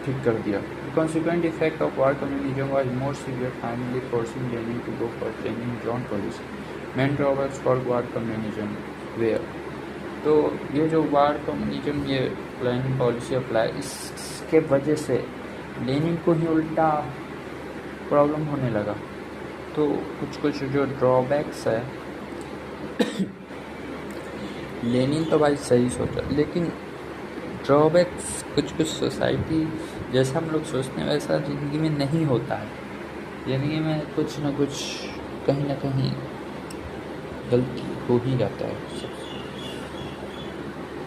ठीक कर दिया. The consequent effect of war communism was more severe, finally forcing Lenin to go for changing his own policy. Main drawbacks for war communism were. तो ये जो वार कम्युनिज्म ये लेनिन पॉलिसी अप्लाई, इसके वजह से लेनिन को ही उल्टा प्रॉब्लम होने लगा. तो कुछ जो ड्रॉबैक्स है लेनिन तो भाई सही सोचा, लेकिन ड्रॉबैक्स कुछ सोसाइटी जैसा हम लोग सोचते हैं वैसा ज़िंदगी में नहीं होता है. ज़िंदगी में कुछ ना कुछ कहीं ना कहीं गलती हो ही जाता है.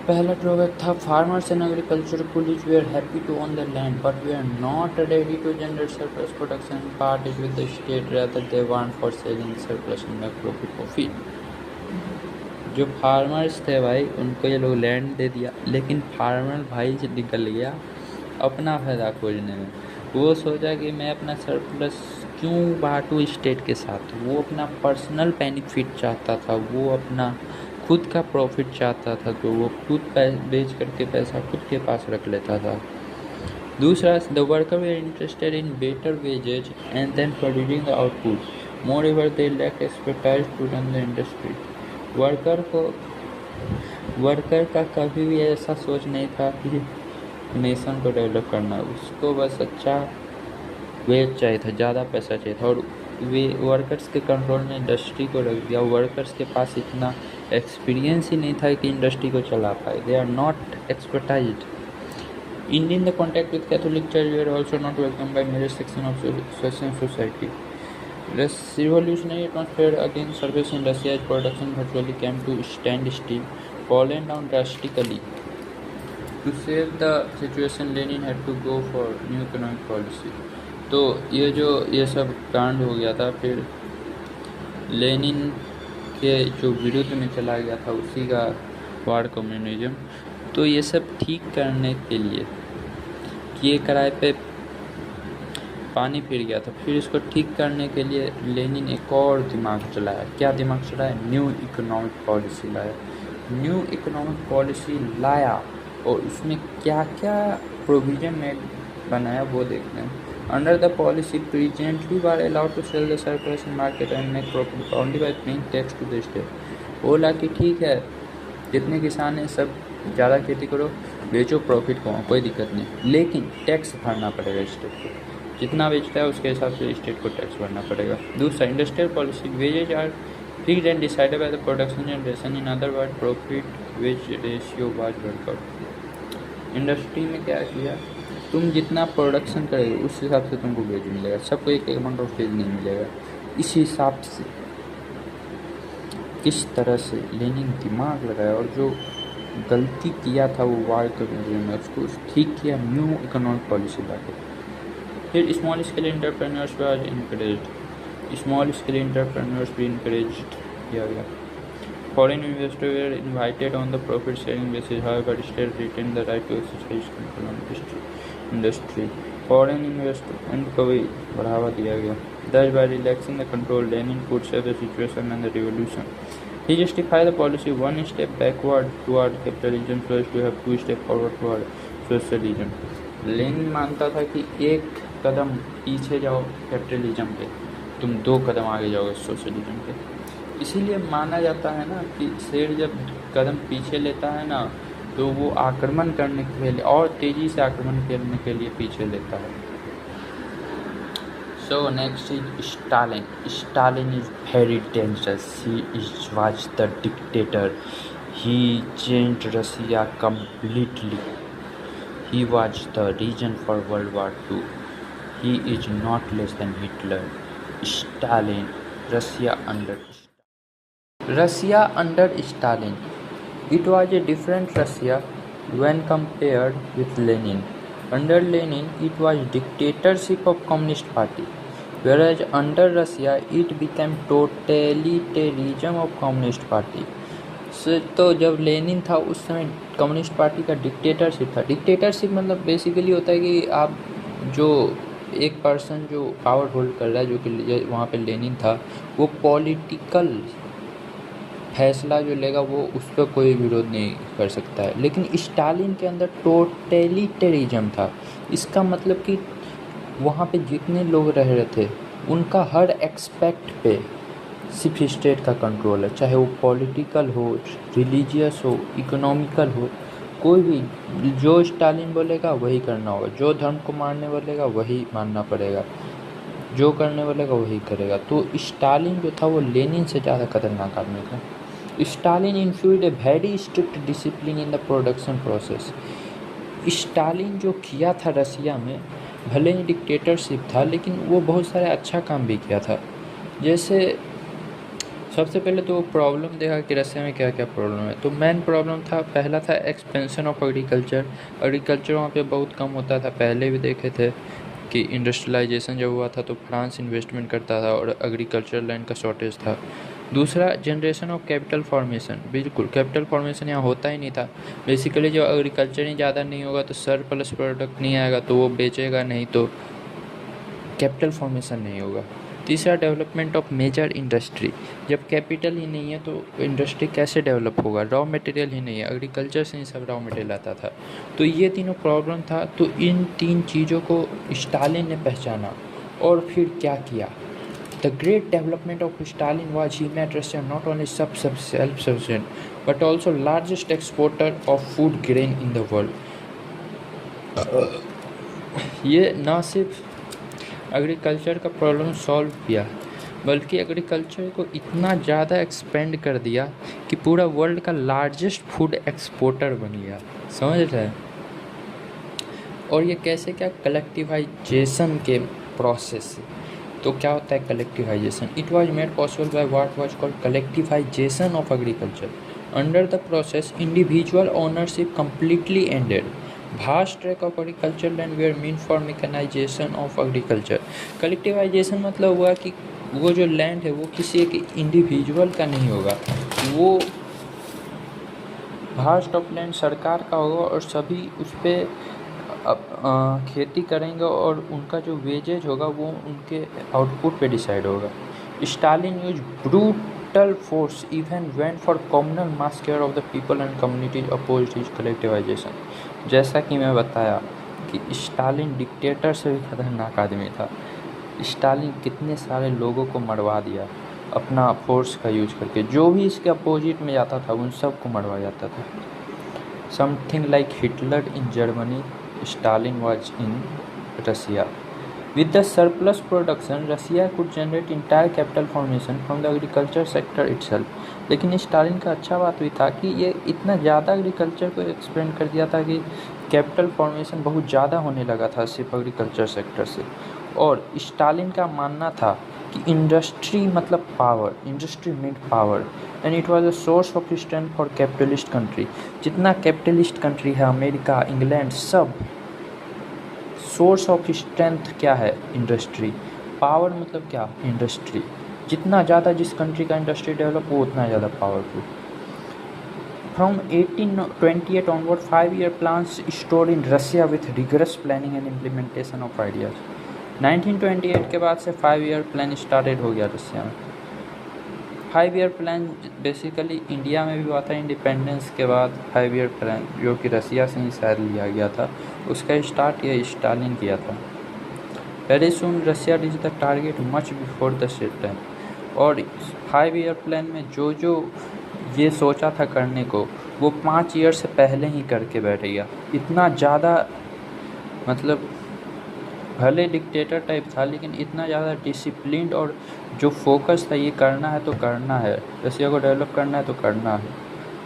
पहला ड्रॉबैक था farmers and agriculture coolies were happy to own the land but we are not ready to generate surplus production part is with the state rather they want for selling surplus in the profit. जो farmers थे भाई उनको ये लोग land दे दिया, लेकिन farmer भाई से निकल गया अपना फ़ायदा खोजने में. वो सोचा कि मैं अपना सरप्लस क्यों बांटूँ स्टेट के साथ. वो अपना पर्सनल बेनिफिट चाहता था, वो अपना खुद का प्रॉफिट चाहता था, तो वो खुद बेच करके पैसा खुद के पास रख लेता था. दूसरा, the worker were interested in better wages and then producing the output. More ever they lack expertise to run the industry. Worker का कभी भी ऐसा सोच नहीं था कि नेशन को डेवलप करना. उसको बस अच्छा वेज चाहिए था, ज़्यादा पैसा चाहिए था, और वे वर्कर्स के कंट्रोल में इंडस्ट्री को रख दिया। वर्कर्स के पास इतना एक्सपीरियंस ही नहीं था कि इंडस्ट्री को चला पाए। They are not expertised. In the contact with Catholic Church were also not welcomed by major section of society. The revolutionary atmosphere against service in Russia's production virtually came to standstill, fallen down drastically. To save the situation, Lenin had to go for new economic policy. तो ये सब कांड हो गया था, फिर Lenin के जो विरुद्ध में चला गया था उसी का वार कम्युनिज्म। तो ये सब ठीक करने के लिए किए कराए पे पानी फिर गया था। फिर इसको ठीक करने के लिए लेनिन एक और दिमाग चलाया। क्या दिमाग चलाया? न्यू इकोनॉमिक पॉलिसी लाया। न्यू इकोनॉमिक पॉलिसी लाया और उसमें क्या क्या प्रोविजन में बनाया वो देखते हैं। Under the policy presently were allowed to sell the surplus in market and make profit only by paying tax to the state. बोला कि ठीक है, जितने किसान हैं सब ज़्यादा खेती करो, बेचो, प्रॉफिट कमाओ, कोई दिक्कत नहीं, लेकिन टैक्स भरना पड़ेगा स्टेट को। जितना बेचता है उसके हिसाब से स्टेट को टैक्स भरना पड़ेगा। दूसरा, industrial policy wages are fixed and decided by the production generation. In other word, profit wage ratio was workout. Industry में क्या किया? तुम जितना प्रोडक्शन करोगे उस हिसाब से तुमको वेज मिलेगा, सबको एक अमाउंट ऑफ वेज नहीं मिलेगा। इस हिसाब से किस तरह से लेनिन दिमाग लगाया और जो गलती किया था वो वार कम्युनिज्म में उसको ठीक किया न्यू इकोनॉमिक पॉलिसी लाके। फिर small scale entrepreneurs was encouraged. Small scale entrepreneurs भी इनकरेज्ड किया गया। Foreign investors were invited on the profit sharing basis, however, state retained the right to exercise control on industry. Foreign investment को भी बढ़ावा दिया गया। Thus, by relaxing the control, Lenin could save the situation and the revolution. He justified the policy: one step backward toward capitalism so as to have two steps forward toward socialism. Lenin मानता था कि एक कदम पीछे जाओ capitalism पे, तुम दो कदम आगे जाओगे सोशलिज्म पे। इसीलिए माना जाता है ना कि शेर जब कदम पीछे लेता है ना तो वो आक्रमण करने के लिए और तेज़ी से आक्रमण करने के लिए पीछे लेता है। So next is Stalin. Stalin is very dangerous. Was the dictator. He changed Russia completely. He was the reason for World War II. He is not less than Hitler. Stalin. Russia under Stalin. It was a different Russia when compared with Lenin. Under Lenin, it was dictatorship of Communist Party, whereas under Russia, it became totalitarianism of Communist Party. तो जब Lenin था उस समय communist party का dictatorship था। Dictatorship मतलब basically होता है कि आप जो एक पर्सन जो पावर होल्ड कर रहा है, जो कि वहाँ पे लेनिन था, वो पॉलिटिकल फैसला जो लेगा वो उस पर कोई विरोध नहीं कर सकता है। लेकिन स्टालिन के अंदर टोटलिटेरिज्म था। इसका मतलब कि वहाँ पे जितने लोग रह रहे थे उनका हर एक्सपेक्ट पे सिर्फ स्टेट का कंट्रोल है, चाहे वो पॉलिटिकल हो, रिलीजियस हो, इकोनॉमिकल हो, कोई भी जो स्टालिन बोलेगा वही करना होगा, जो धर्म को मानने बोलेगा वही मानना पड़ेगा, जो करने बोलेगा वही करेगा। तो स्टालिन जो था वो लेनिन से ज़्यादा खतरनाक आदमी था। Stalin infused a very strict discipline in the production process. Stalin जो किया था रसिया में, भले ही डिक्टेटरशिप था लेकिन वो बहुत सारे अच्छा काम भी किया था। जैसे सबसे पहले तो प्रॉब्लम देखा कि रसिया में क्या क्या प्रॉब्लम है। तो मेन प्रॉब्लम था, पहला था एक्सपेंशन ऑफ एग्रीकल्चर। एग्रीकल्चर वहाँ पे बहुत कम होता था। पहले भी देखे थे कि इंडस्ट्रियलाइजेशन जब हुआ था तो फ्रांस इन्वेस्टमेंट करता था और एग्रीकल्चर लैंड का शॉर्टेज था। दूसरा, जनरेशन ऑफ कैपिटल फॉर्मेशन। बिल्कुल कैपिटल फॉर्मेशन यहाँ होता ही नहीं था। बेसिकली जब एग्रीकल्चर ही ज़्यादा नहीं होगा तो सरप्लस प्रोडक्ट नहीं आएगा, तो वो बेचेगा नहीं, तो कैपिटल फॉर्मेशन नहीं होगा। तीसरा, डेवलपमेंट ऑफ मेजर इंडस्ट्री। जब कैपिटल ही नहीं है तो इंडस्ट्री कैसे डेवलप होगा? रॉ मटेरियल ही नहीं है, एग्रीकल्चर से ही सब रॉ मटेरियल आता था। तो ये तीनों प्रॉब्लम था। तो इन तीन चीज़ों को स्टालिन ने पहचाना और फिर क्या किया? The great development of Stalin was he made Russia not only self-sufficient but also largest exporter of food grain in the world. ये ना सिर्फ एग्रीकल्चर का प्रॉब्लम सॉल्व किया, बल्कि एग्रीकल्चर को इतना ज़्यादा एक्सपेंड कर दिया कि पूरा वर्ल्ड का लार्जेस्ट फूड एक्सपोर्टर बन गया। समझ रहे हैं? और ये कैसे, क्या कलेक्टिवाइजेशन के प्रोसेस से। तो क्या होता है collectivisation? It was made possible by what was called collectivisation of agriculture. Under the process individual ownership completely ended. Vast tract of agricultural land were meant for mechanization of agriculture. Collectivisation मतलब हुआ कि वो जो land है वो किसी एक individual का नहीं होगा, वो भास्ट ऑफ लैंड सरकार का होगा और सभी उस पर खेती करेंगे और उनका जो वेजेज होगा वो उनके आउटपुट पे डिसाइड होगा। Stalin use brutal force even went for communal mass care of the people and communities opposed his collectivisation. जैसा कि मैं बताया कि स्टालिन डिक्टेटर से भी खतरनाक आदमी था। स्टालिन कितने सारे लोगों को मरवा दिया अपना फोर्स का यूज करके, जो भी इसके अपोजिट में जाता था उन सबको मरवा जाता था। Something like Hitler in Germany, Stalin was in Russia. With the surplus production, Russia could generate entire capital formation from the agriculture sector itself. लेकिन स्टालिन का अच्छा बात भी था कि ये इतना ज़्यादा एग्रीकल्चर को एक्सपेंड कर दिया था कि कैपिटल फॉर्मेशन बहुत ज़्यादा होने लगा था सिर्फ एग्रीकल्चर सेक्टर से। और स्टालिन का मानना था कि इंडस्ट्री मतलब power, industry means power and it was a source of strength for capitalist country. जितना कैपिटलिस्ट कंट्री है, अमेरिका, इंग्लैंड, सब सोर्स ऑफ स्ट्रेंथ क्या है? इंडस्ट्री। पावर मतलब क्या? इंडस्ट्री। जितना ज़्यादा जिस कंट्री का इंडस्ट्री डेवलप हो उतना ज़्यादा powerful. From 1828 onward 5-year plans stored in Russia with rigorous planning and implementation of ideas। 1928 के बाद से 5-year प्लान स्टार्टेड हो गया रसिया में। 5-year प्लान बेसिकली इंडिया में भी हुआ था इंडिपेंडेंस के बाद। 5-year प्लान जो कि रसिया से ही शायद लिया गया था, उसका स्टार्ट ये स्टालिन किया था। Very soon Russia reach the target much before the set time. और 5-year प्लान में जो जो ये सोचा था करने को वो 5 ईयर से पहले ही करके बैठ गया। इतना ज़्यादा, मतलब भले डिक्टेटर टाइप था लेकिन इतना ज़्यादा डिसिप्लिन्ड और जो फोकस था, ये करना है तो करना है, रसिया को डेवलप करना है तो करना है,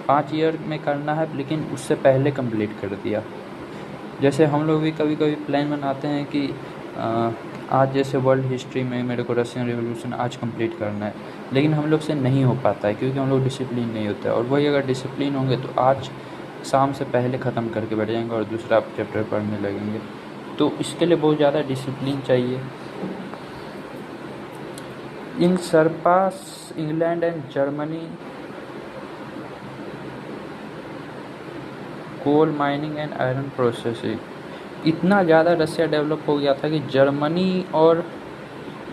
5 ईयर में करना है, लेकिन उससे पहले कंप्लीट कर दिया। जैसे हम लोग भी कभी कभी प्लान बनाते हैं कि आज जैसे वर्ल्ड हिस्ट्री में मेरे को रशियन रिवॉल्यूशन आज कंप्लीट करना है, लेकिन हम लोग से नहीं हो पाता है क्योंकि हम लोग डिसिप्लिन नहीं होते। और वही अगर डिसिप्लिन होंगे तो आज शाम से पहले ख़त्म करके बैठ जाएंगे और दूसरा चैप्टर पढ़ने लगेंगे। तो इसके लिए बहुत ज़्यादा डिसिप्लिन चाहिए। In surpass England and Germany coal mining and iron processing. इतना ज़्यादा रसिया डेवलप हो गया था कि जर्मनी और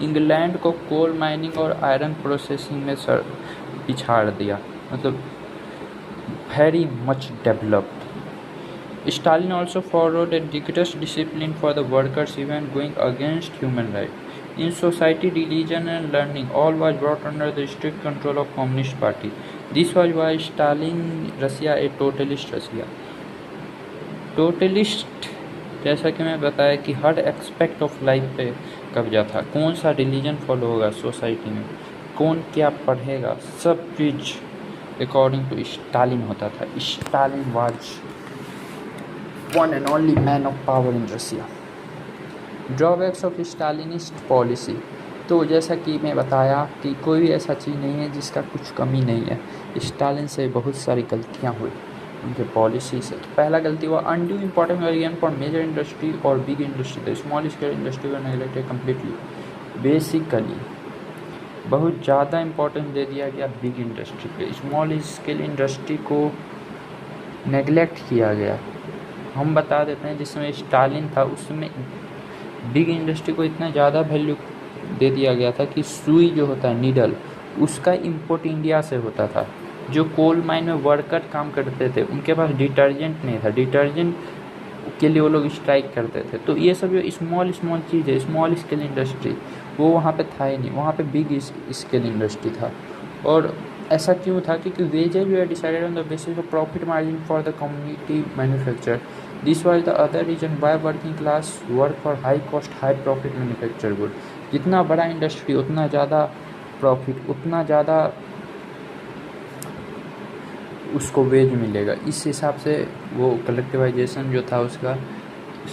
इंग्लैंड को कोल माइनिंग और आयरन प्रोसेसिंग में पिछाड़ दिया, मतलब very much developed. Stalin also followed a rigorous discipline for the workers, even going against human rights. In society, religion and learning all was brought under the strict control of Communist Party. This was why Stalin Russia a totalist Russia. टोटलिस्ट जैसा कि मैं बताया कि हर expect of life पे कब्जा था। कौन सा रिलीजन फॉलो होगा सोसाइटी में, कौन क्या पढ़ेगा, सब चीज़ अकॉर्डिंग टू स्टालिन होता था। Stalin was one and only man of power in Russia. Drawbacks of Stalinist policy. तो जैसा कि मैं बताया कि कोई भी ऐसा चीज़ नहीं है जिसका कुछ कमी नहीं है। स्टालिन से बहुत सारी गलतियाँ हुई उनके पॉलिसी से। तो पहला गलती हुआ undue importance was given for major industry और big industry. The small scale industry were neglected completely. Basically बहुत ज़्यादा इम्पोर्टेंस दे दिया गया बिग इंडस्ट्री पे, स्मॉल स्केल इंडस्ट्री को नेग्लेक्ट किया गया। हम बता देते हैं जिस समय स्टालिन था उस समय बिग इंडस्ट्री को इतना ज़्यादा वैल्यू दे दिया गया था कि सुई जो होता है नीडल, उसका इंपोर्ट इंडिया से होता था। जो कोल माइन में वर्कर काम करते थे उनके पास डिटर्जेंट नहीं था, डिटर्जेंट के लिए वो लोग स्ट्राइक करते थे। तो ये सब जो स्मॉल चीज़ है, स्मॉल स्केल इंडस्ट्री, वो वहाँ पे था ही नहीं, वहाँ पे बिग स्केल इंडस्ट्री था। और ऐसा क्यों था? क्योंकि wages we decided on the basis of profit margin for the community manufacture. This was the other reason why working class work for high cost high profit manufacture good. जितना बड़ा industry उतना ज़्यादा प्रॉफिट, उतना ज़्यादा उसको veg मिलेगा। इस हिसाब से वो कलेक्टिवाइजेशन जो था उसका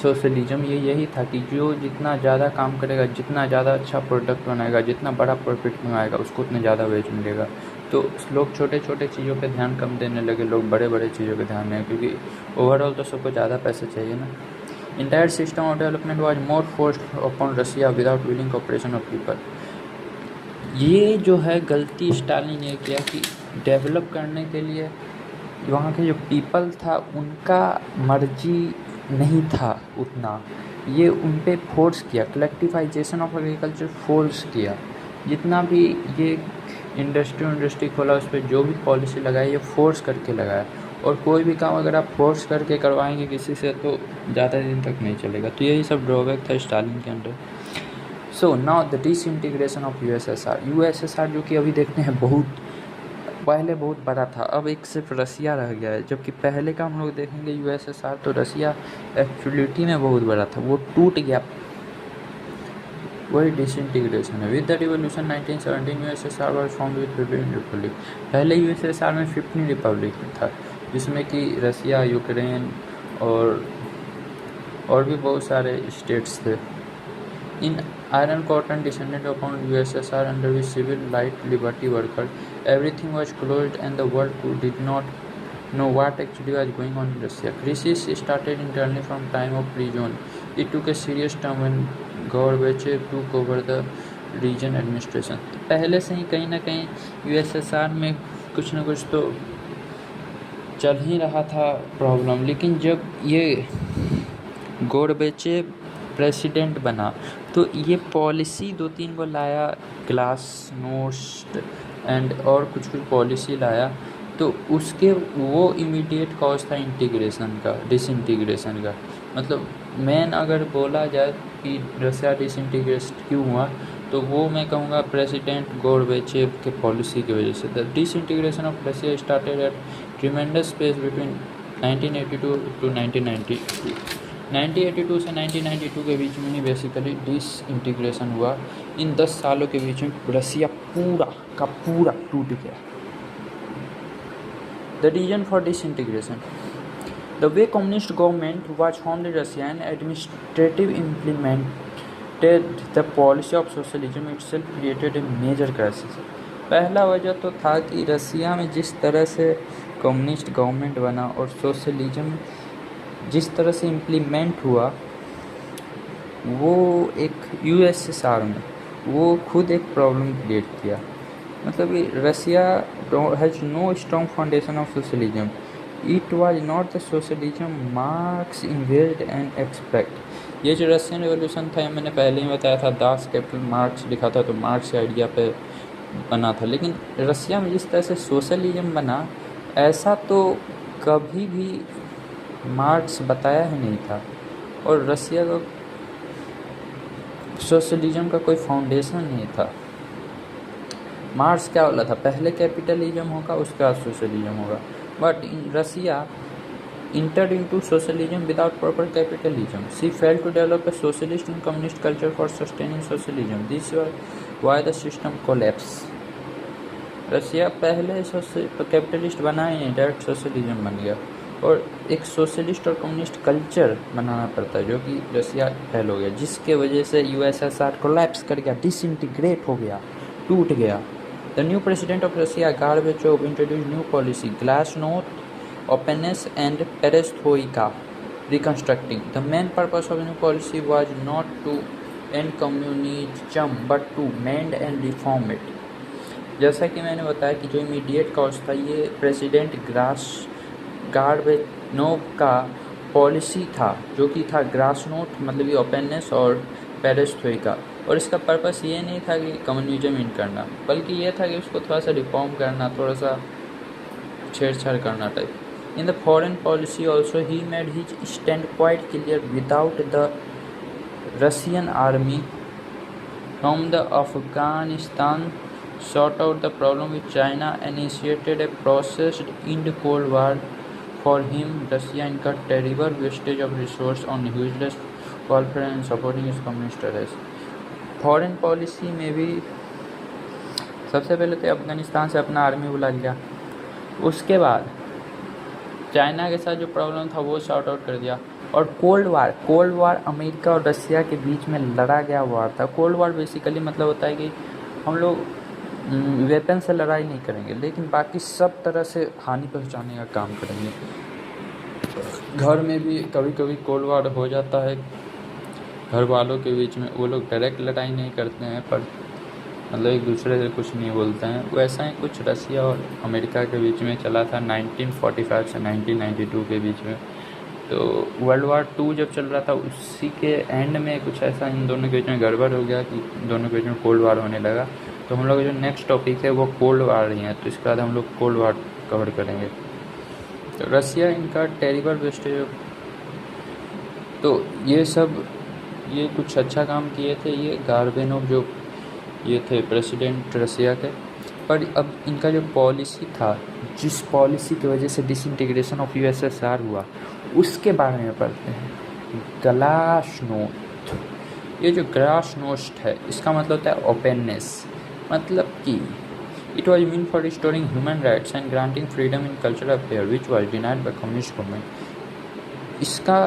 सोशलिज्म ये यही था कि जो जितना ज़्यादा काम करेगा, जितना ज़्यादा अच्छा प्रोडक्ट बनाएगा, जितना बड़ा प्रॉफिट कमाएगा, उसको उतना ज़्यादा वेज मिलेगा। तो लोग छोटे छोटे चीज़ों पे ध्यान कम देने लगे, लोग बड़े बड़े चीज़ों पे ध्यान दें, क्योंकि ओवरऑल तो सबको ज़्यादा पैसे चाहिए ना। Entire system of development was more forced upon Russia without willing cooperation of people. ये जो है गलती स्टालिन ने किया कि डेवलप करने के लिए वहाँ के जो पीपल था उनका मर्जी नहीं था उतना, ये उन पे फोर्स किया, कलेक्टिवाइजेशन ऑफ एग्रीकल्चर फोर्स किया। जितना भी ये इंडस्ट्री खोला उस पर जो भी पॉलिसी लगाई ये फोर्स करके लगाया। और कोई भी काम अगर आप फोर्स करके करवाएंगे किसी से तो ज़्यादा दिन तक नहीं चलेगा। तो यही सब ड्रॉबैक था स्टालिन के under. So now the disintegration of USSR जो कि अभी देखते हैं बहुत पहले बहुत बड़ा था, अब एक सिर्फ रसिया रह गया है। जबकि पहले का हम लोग देखेंगे यूएसएसआर तो रसिया एक्चुअलिटी में बहुत बड़ा था, वो टूट गया, वही डिसइंटीग्रेशन है। With the revolution 1917 USSR was formed with 15 Republic. पहले यूएसएसआर में 15 रिपब्लिक था, जिसमें कि रसिया, यूक्रेन और भी बहुत सारे स्टेट्स थे। इन Iron Cotton descended upon USSR under which civil light liberty workers. Everything was closed and the world did not know what actually was going on in Russia. Crisis started internally from time of pre-June. It took a serious turn when Gorbachev took over the region administration. पहले से ही कहीं ना कहीं USSR में कुछ ना कुछ तो चल ही रहा था प्रॉब्लम, लेकिन जब ये गोरबेचेव प्रेसिडेंट बना तो ये पॉलिसी 2-3 को लाया, ग्लास नोट्स एंड और कुछ पॉलिसी लाया, तो उसके वो इमीडिएट कॉज था इंटीग्रेशन का, डिसइंटीग्रेशन का। मतलब मेन अगर बोला जाए कि रसिया डिसइंटीग्रेट क्यों हुआ तो वो मैं कहूँगा प्रेसिडेंट गोरबेचेव के पॉलिसी की वजह से। The disintegration of Russia started at tremendous pace between 1982 to 1992। 1982 से 1992 के बीच में ही बेसिकली डिसइंटीग्रेशन हुआ। इन 10 सालों के बीच में रसिया पूरा का पूरा टूट गया। The reason for disintegration, the way communist government was formed in Russia and administrative implemented the policy of socialism itself created a major crisis. पहला वजह तो था कि रसिया में जिस तरह से कम्युनिस्ट गवर्नमेंट बना और सोशलिज्म जिस तरह से इम्प्लीमेंट हुआ, वो एक यूएसएसआर में वो खुद एक प्रॉब्लम क्रिएट किया। मतलब कि Russia has no strong foundation of socialism. It was not the socialism Marx invest and expect. ये जो रशियन रिवोल्यूशन था, मैंने पहले ही बताया था, दास कैपिटल मार्क्स लिखा था तो मार्क्स के आइडिया पे बना था। लेकिन रसिया में जिस तरह से सोशलिज्म बना, ऐसा तो कभी भी मार्क्स बताया ही नहीं था। और रसिया का सोशलिज्म का कोई फाउंडेशन नहीं था। मार्क्स क्या बोला था, पहले कैपिटलिज्म होगा उसके बाद सोशलिज्म होगा, but in Russia entered into socialism without proper capitalism. She failed to develop a socialist and communist culture for sustaining socialism. This was why the system collapsed. रसिया पहले कैपिटलिस्ट बना ही नहीं, डायरेक्ट सोशलिज्म बन गया। और एक socialist और communist culture बनाना पड़ता है, जो कि रसिया फेल हो गया, जिसके वजह से यूएसएसआर कोलैप्स कर गया, डिसइंटीग्रेट हो गया, टूट गया। The new president of Russia Gorbachev introduce new policy, glasnost, openness and perestroika, reconstructing. The main purpose of the new policy was not to end communism but to mend and reform it. जैसा कि मैंने बताया कि जो immediate cause था, ये president Gorbachev का policy था, जो कि था ग्लासनोस्ट मतलब ये ओपननेस और पेरेस्ट्रोइका। और इसका पर्पस ये नहीं था कि कम्युनिज्म इन करना, बल्कि ये था कि उसको थोड़ा सा रिफॉर्म करना, थोड़ा सा छेड़छाड़ करना type. In the foreign policy also he made his stand quite clear. Without the Russian army from the Afghanistan sort out the problem with China, initiated a process in the Cold War For him, Russia incurred terrible wastage of resource on useless warfare and supporting its communist terrorists. Foreign policy में भी सबसे पहले तो अफगानिस्तान से अपना army बुला लिया, उसके बाद चाइना के साथ जो प्रॉब्लम था वो सॉर्ट आउट कर दिया। और कोल्ड वार अमेरिका और रसिया के बीच में लड़ा गया वार था। कोल्ड वार बेसिकली मतलब होता है कि हम लोग वेपन से लड़ाई नहीं करेंगे, लेकिन बाकी सब तरह से हानि पहुंचाने का काम करेंगे। घर में भी कभी कभी कोल्ड वार हो जाता है घर वालों के बीच में। वो लोग डायरेक्ट लड़ाई नहीं करते हैं, पर मतलब एक दूसरे से कुछ नहीं बोलते हैं। वैसा ही कुछ रसिया और अमेरिका के बीच में चला था 1945 से 1992 के बीच में। तो वर्ल्ड वार 2 जब चल रहा था उसी के एंड में कुछ ऐसा इन दोनों के बीच में गड़बड़ हो गया कि दोनों के बीच में कोल्ड वार होने लगा। तो हम लोग जो नेक्स्ट टॉपिक है वो कोल्ड वार ही है, तो इसके बाद हम लोग कोल्ड वार कवर करेंगे। तो रसिया इनका टेरिबल वेस्टेज, तो ये कुछ अच्छा काम किए थे ये गार्बेनोव जो ये थे प्रेसिडेंट रसिया के। पर अब इनका जो पॉलिसी था, जिस पॉलिसी की वजह से डिसइंटीग्रेशन ऑफ यूएसएसआर हुआ, उसके बारे में पढ़ते हैं। ग्लासनोस्ट, ये जो ग्लासनोस्ट है इसका मतलब होता है ओपननेस, मतलब कि it was mean for restoring human rights and granting freedom in cultural affair which was denied by communist government. इसका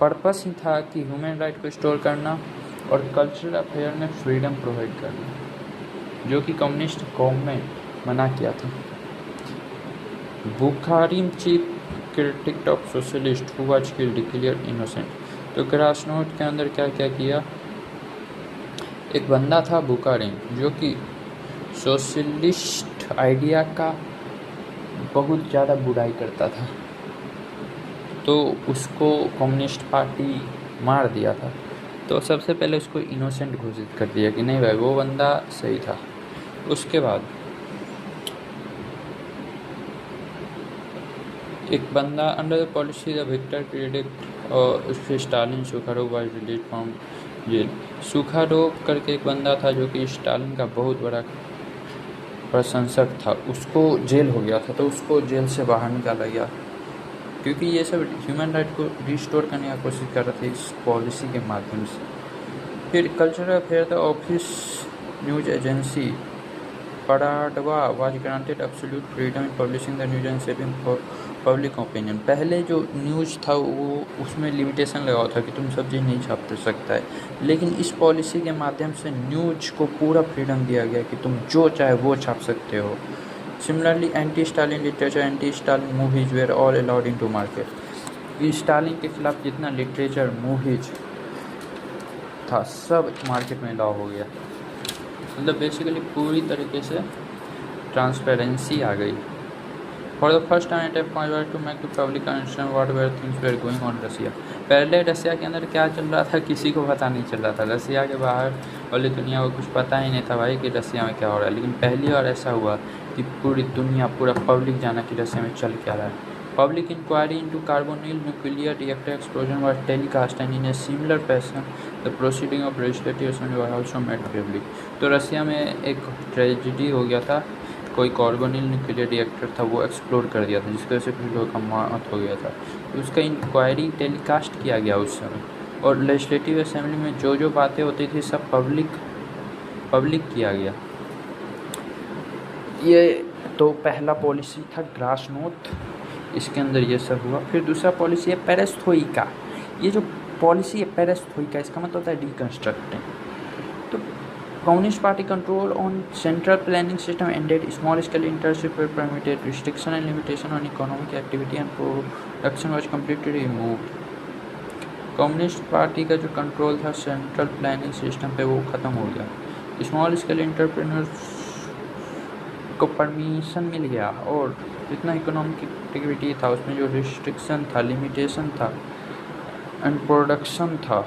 पर्पस ही था कि ह्यूमन राइट को रिस्टोर करना और कल्चरल अफेयर में फ्रीडम प्रोवाइड करना, जो कि कम्युनिस्ट गवर्नमेंट मना किया था। Bukharin chief critic of socialist who was killed declared innocent. तो ग्लासनोस्ट के अंदर क्या क्या किया, एक बंदा था बुखारिन जो कि सोशलिस्ट आइडिया का बहुत ज़्यादा बुराई करता था, तो उसको कम्युनिस्ट पार्टी मार दिया था। तो सबसे पहले उसको इनोसेंट घोषित कर दिया कि नहीं भाई वो बंदा सही था। उसके बाद एक बंदा under the policy the victor predict और उसके Stalin Sakharov was release from jail. Sakharov करके एक बंदा था जो कि स्टालिन का बहुत बड़ा प्रशंसक था, उसको जेल हो गया था, तो उसको जेल से बाहर निकाला गया क्योंकि ये सब ह्यूमन राइट को रिस्टोर करने की कोशिश कर रहे थे इस पॉलिसी के माध्यम से। फिर cultural affair the office news agency Pravda was granted absolute freedom in publishing the news and shaping for public opinion. पहले जो न्यूज़ था वो उसमें लिमिटेशन लगा हुआ था कि तुम सब चीज़ नहीं छाप सकता है, लेकिन इस पॉलिसी के माध्यम से न्यूज को पूरा फ्रीडम दिया गया कि तुम जो चाहे वो छाप सकते हो। Similarly, anti-Stalin literature, anti-Stalin movies were all allowed into market. Stalin के खिलाफ जितना लिटरेचर मूवीज था सब मार्केट में अलाउ हो गया। मतलब बेसिकली पूरी तरीके से ट्रांसपेरेंसी आ गई। For the first time attempt to make the public understand what where things were going on Russia. पहले रसिया के अंदर क्या चल रहा था किसी को पता नहीं चल रहा था, रसिया के बाहर वाली दुनिया को कुछ पता ही नहीं था भाई कि रसिया में क्या हो रहा है। लेकिन पहली बार ऐसा हुआ कि पूरी दुनिया पूरा पब्लिक जाना कि रसिया में चल क्या रहा है। पब्लिक इंक्वायरी इंटू कार्बोनिल nuclear reactor explosion was telecast and in a similar fashion the proceeding of legislative assembly was also made public. तो रसिया में एक ट्रेजिडी हो गया था, कोई कार्बोनिल न्यूक्लियर रिएक्टर था वो एक्सप्लोर कर दिया था जिसकी वजह से कुछ लोगों का मौत हो गया था। तो उसका इंक्वायरी टेलीकास्ट किया गया उस समय, और लेजिस्लेटिव असेंबली में जो जो बातें होती थी सब पब्लिक किया गया। ये तो पहला पॉलिसी था ग्लासनोस्ट, इसके अंदर ये सब हुआ। फिर दूसरा पॉलिसी है पेरेस्ट्रोइका। ये जो पॉलिसी है पेरेस्ट्रोइका इसका मतलब होता है डिकंस्ट्रक्टिंग। तो communist party control on central planning system ended, small scale internship were permitted, restriction and limitation on economic activity and production was completely removed. Communist party का जो कंट्रोल था सेंट्रल प्लानिंग सिस्टम पे वो ख़त्म हो गया। Small scale entrepreneurs को permission मिल गया, और जितना इकोनॉमिक एक्टिविटी था उसमें जो रिस्ट्रिक्शन था, लिमिटेशन था एंड प्रोडक्शन था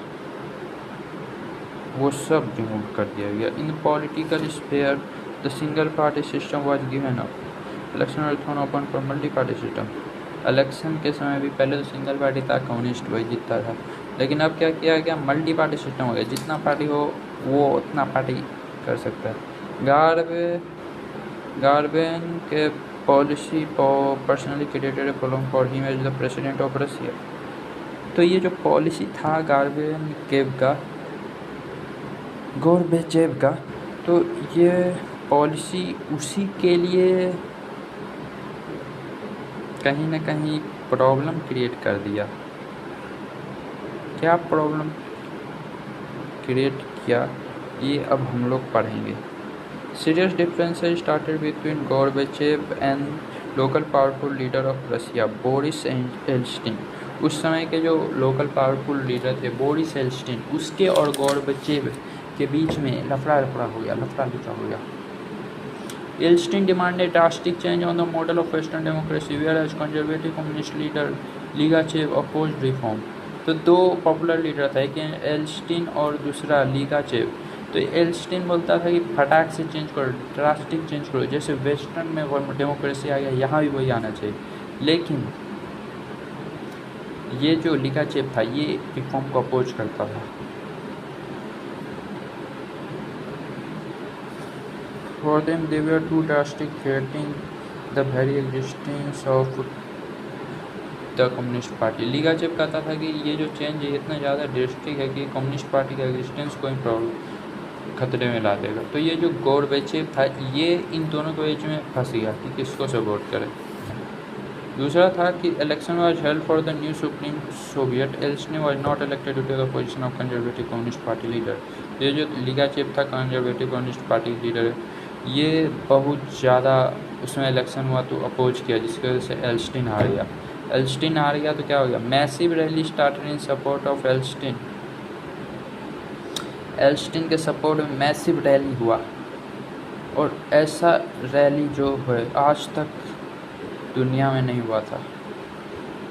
वो सब रिमूव कर दिया गया। इन political sphere the single party system was given up, election were throne open for multi party system. Election के समय भी पहले तो सिंगल पार्टी था, कम्युनिस्ट वही जीतता था, लेकिन अब क्या किया गया, मल्टी पार्टी सिस्टम हो गया, जितना पार्टी हो वो उतना पार्टी कर सकता है। गार्बेन के policy personally created a problem for him as the president of Russia. तो ये जो पॉलिसी था गोरबेचेव का, तो ये पॉलिसी उसी के लिए कहीं ना कहीं प्रॉब्लम क्रिएट कर दिया। क्या प्रॉब्लम क्रिएट किया ये अब हम लोग पढ़ेंगे। Serious differences started between Gorbachev and local powerful leader of Russia Boris Yeltsin. उस समय के जो लोकल पावरफुल लीडर थे बोरिस एल्स्टिन, उसके और गोरबेचेव के बीच में लफड़ा हो गया। Yeltsin demanded drastic change on the model of western democracy whereas conservative communist leader Ligachev opposed reform. तो दो पॉपुलर लीडर थे, एक एल्स्टिन और दूसरा लिगाचेव। तो एल्स्टिन बोलता था कि फटाक से चेंज करो, ड्रास्टिक चेंज करो, जैसे वेस्टर्न में डेमोक्रेसी आ गया यहाँ भी वही आना चाहिए। लेकिन ये जो लिगाचेव था ये रिफॉर्म को अपोज करता था। For them, they were too drastic, threatening the very existence of the Communist Party. लिगाचेव कहता था कि ये जो चेंज है इतना ज़्यादा ड्रास्टिक है कि कम्युनिस्ट पार्टी का एग्जिस्टेंस को प्रॉब्लम खतरे में ला देगा। तो ये जो गोरबेचेव था ये इन दोनों के बीच में फंस गया कि किसको सपोर्ट करे। दूसरा था कि election was held for the new supreme Soviet. Yeltsin was not elected due to the position of conservative communist party leader. ये जो लिगाचेव था कंजर्वेटिव कम्युनिस्ट पार्टी लीडर, ये बहुत ज़्यादा उसमें इलेक्शन हुआ तो अपोज किया, जिसकी वजह से एल्स्टिन हार गया। तो क्या हो गया, massive rally started in support of Yeltsin. Yeltsin के सपोर्ट में मैसिव रैली हुआ, और ऐसा रैली जो है आज तक दुनिया में नहीं हुआ था।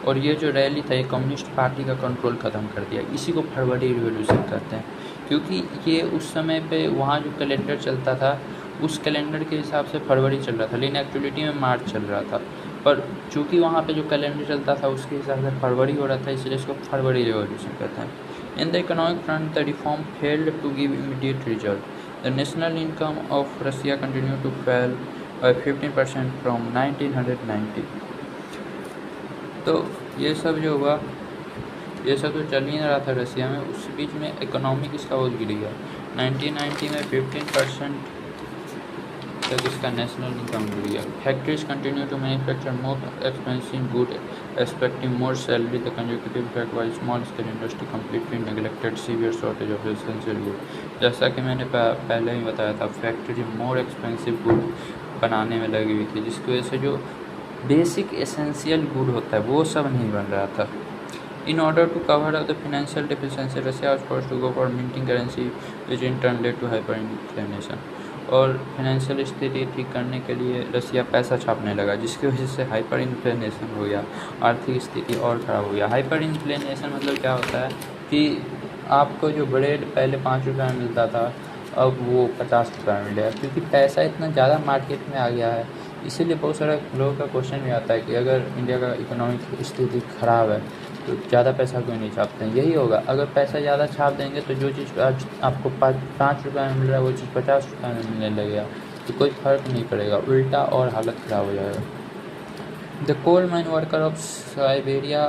और ये जो रैली था ये कम्युनिस्ट पार्टी का कंट्रोल ख़त्म कर दिया। इसी को फरवरी रिवॉल्यूशन कहते हैं, क्योंकि ये उस समय पे वहाँ जो कैलेंडर चलता था उस कैलेंडर के हिसाब से फरवरी चल रहा था, लेकिन एक्चुअलिटी में मार्च चल रहा था। पर चूँकि वहाँ पे जो कैलेंडर चलता था उसके हिसाब से फरवरी हो रहा था, इसलिए इसको फरवरी रिवॉल्यूशन कहते हैं। In the economic front the reform failed to give immediate result. The national income of Russia continue to fail by 15% from 1990। तो ये सब जो हुआ, ये सब तो चल ही नहीं रहा था रसिया में, उस बीच में इकोनॉमिक इसका बहुत गिर गया। 1990 में 15% तक इसका नेशनल इनकम गिर गया। Factories continue to manufacture more expensive good expecting more salary. The consecutive effect wise small scale industry completely neglected severe shortage of essential good. जैसा कि मैंने पहले ही बताया था, फैक्ट्री मोर एक्सपेंसिव गुड बनाने में लगी हुई थी, जिसकी वजह से जो बेसिक एसेंशियल गुड होता है वो सब नहीं बन रहा था। In order to cover up the financial deficiency, Russia was forced to go for minting currency, which in turn led to hyperinflation. और फाइनेंशियल स्थिति ठीक करने के लिए रसिया पैसा छापने लगा, जिसकी वजह से हाइपर इन्फ्लेशन हो गया, आर्थिक स्थिति और ख़राब हो गया। हाइपर इन्फ्लेशन मतलब क्या होता है कि आपको जो ब्रेड पहले 5 रुपये में मिलता था अब वो 50 रुपये में मिलेगा, क्योंकि पैसा इतना ज़्यादा मार्केट में आ गया है। इसीलिए बहुत सारे लोगों का क्वेश्चन भी आता है कि अगर इंडिया का इकोनॉमिक स्थिति ख़राब है तो ज़्यादा पैसा क्यों नहीं छापते हैं। यही होगा, अगर पैसा ज़्यादा छाप देंगे तो जो चीज़ आज आपको 5 रुपये में मिल रहा है वो चीज़ 50 रुपये में मिलने लगेगा, तो कोई फ़र्क नहीं पड़ेगा, उल्टा और हालत ख़राब हो जाएगा। The coal mine worker of Siberia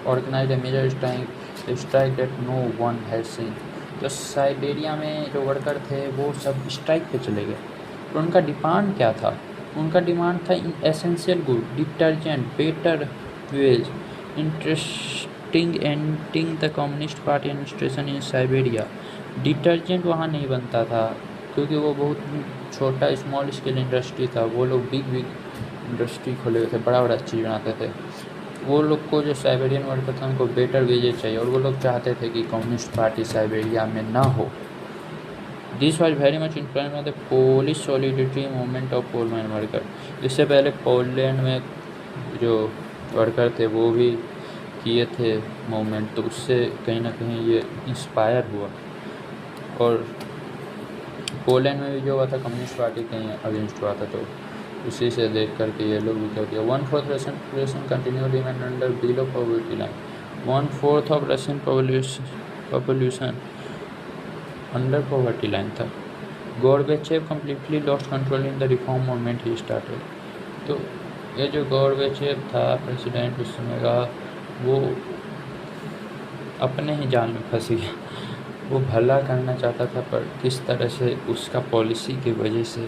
organise a major strike that no one has seen. तो साइबेरिया में जो वर्कर थे वो सब स्ट्राइक पे चले गए। तो उनका डिमांड क्या था? उनका डिमांड था essential good, detergent, better ways, interesting ending the communist party administration in Siberia. Detergent वहाँ नहीं बनता था क्योंकि वो बहुत छोटा स्मॉल स्केल इंडस्ट्री था। वो लोग बिग इंडस्ट्री खोले हुए थे, बड़ा चीज़ बनाते थे। वो लोग को जो साइबेरियन वर्कर थे उनको बेटर वेजेस चाहिए, और वो लोग चाहते थे कि कम्युनिस्ट पार्टी साइबेरिया में ना हो। This was very much influence by the Polish solidity movement of coal mine worker. इससे पहले पोलैंड में जो वर्कर थे वो भी किए थे मूवमेंट, तो उससे कहीं ना कहीं ये इंस्पायर हुआ। और पोलैंड में भी जो हुआ था कम्युनिस्ट पार्टी कहीं अगेंस्ट हुआ था, तो उसी से देख करके ये लोग भी क्या किया। 1/4 Russian population continue remain under below poverty line. 1/4 of Russian population under poverty line था। Gorbachev completely lost control in the reform movement he started. तो ये जो गोरबेचेव था प्रेसिडेंट उस समय का, वो अपने ही जाल में फंस गया। वो भला करना चाहता था, पर किस तरह से उसका पॉलिसी की वजह से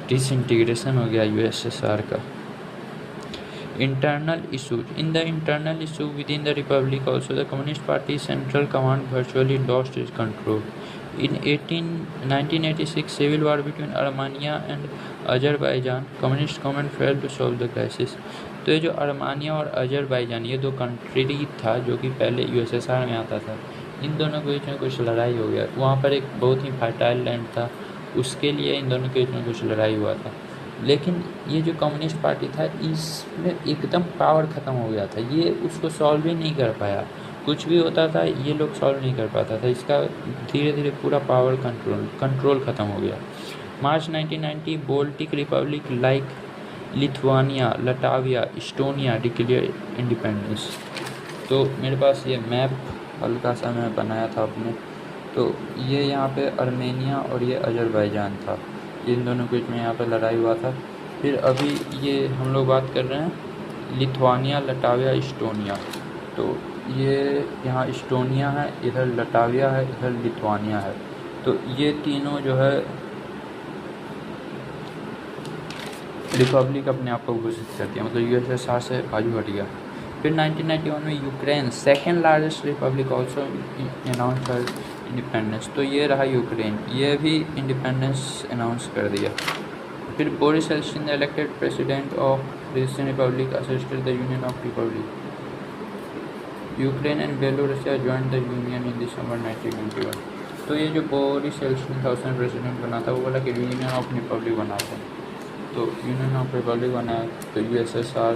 डिसइंटीग्रेशन हो गया यूएसएसआर का। Internal issues. In the internal issue within the republic also, the Communist Party Central Command virtually lost its control. In 1986 civil war between Armenia and Azerbaijan, Communist government failed to solve the crisis. तो ये जो अर्मानिया और Azerbaijan, ये दो country था जो कि पहले यूएसएसआर में आता था, इन दोनों के बीच में कुछ लड़ाई हो गया। वहाँ पर एक बहुत ही फर्टाइल लैंड था, उसके लिए इन दोनों के बीच में कुछ लड़ाई हुआ था। लेकिन ये जो कम्युनिस्ट पार्टी था, इसमें एकदम पावर ख़त्म हो गया था। ये उसको सॉल्व ही नहीं कर पाया, कुछ भी होता था ये लोग सॉल्व नहीं कर पाता था। इसका धीरे धीरे पूरा पावर कंट्रोल ख़त्म हो गया। मार्च 1990 Baltic Republic like Lithuania, Latvia, Estonia declare independence. तो मेरे पास ये मैप हल्का सा मैं बनाया था अपने, तो ये यहाँ पे अर्मेनिया और ये अजरबैजान था, इन दोनों के बीच में यहाँ पर लड़ाई हुआ था। फिर अभी ये हम लोग बात कर रहे हैं लिथुआनिया, लटाविया, इस्टोनिया। तो ये यहाँ इस्टोनिया है, इधर लटाविया है, इधर लिथुआनिया है। तो ये तीनों जो है रिपब्लिक अपने आप को घोषित करती है, मतलब यूएसएसआर से बाजू हट गया। फिर 1991 में Ukraine second largest Republic also announce कर इंडिपेंडेंस। तो ये रहा यूक्रेन, ये भी इंडिपेंडेंस अनाउंस कर दिया। फिर Boris Yeltsin elected president of Russian republic assisted the union of republic. Ukraine and Belorussia joined the union in December 1991। तो ये जो बोरिस येल्सिन था उसने प्रेसिडेंट बना था, वो बोला कि यूनियन ऑफ रिपब्लिक बनाते हैं। तो यूनियन ऑफ रिपब्लिक बनाया, तो USSR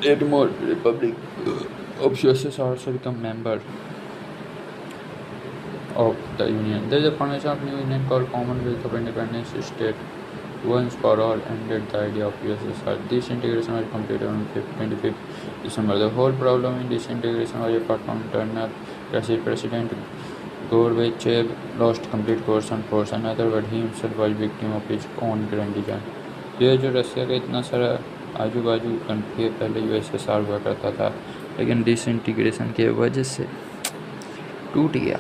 eight more republic of USSR also become member of the union. There is a formation of new union called Commonwealth of Independent States. Once for all ended the idea of USSR. This integration was completed on 25th December. The whole problem in disintegration was apart from internal crisis. President Gorbachev lost complete coercion force. In other words, he himself was victim of his own grand design. ये जो Russia का इतना सारा आजू बाजू country पहले USSR हुआ करता था, लेकिन डिसइंटीग्रेशन के वजह से टूट गया।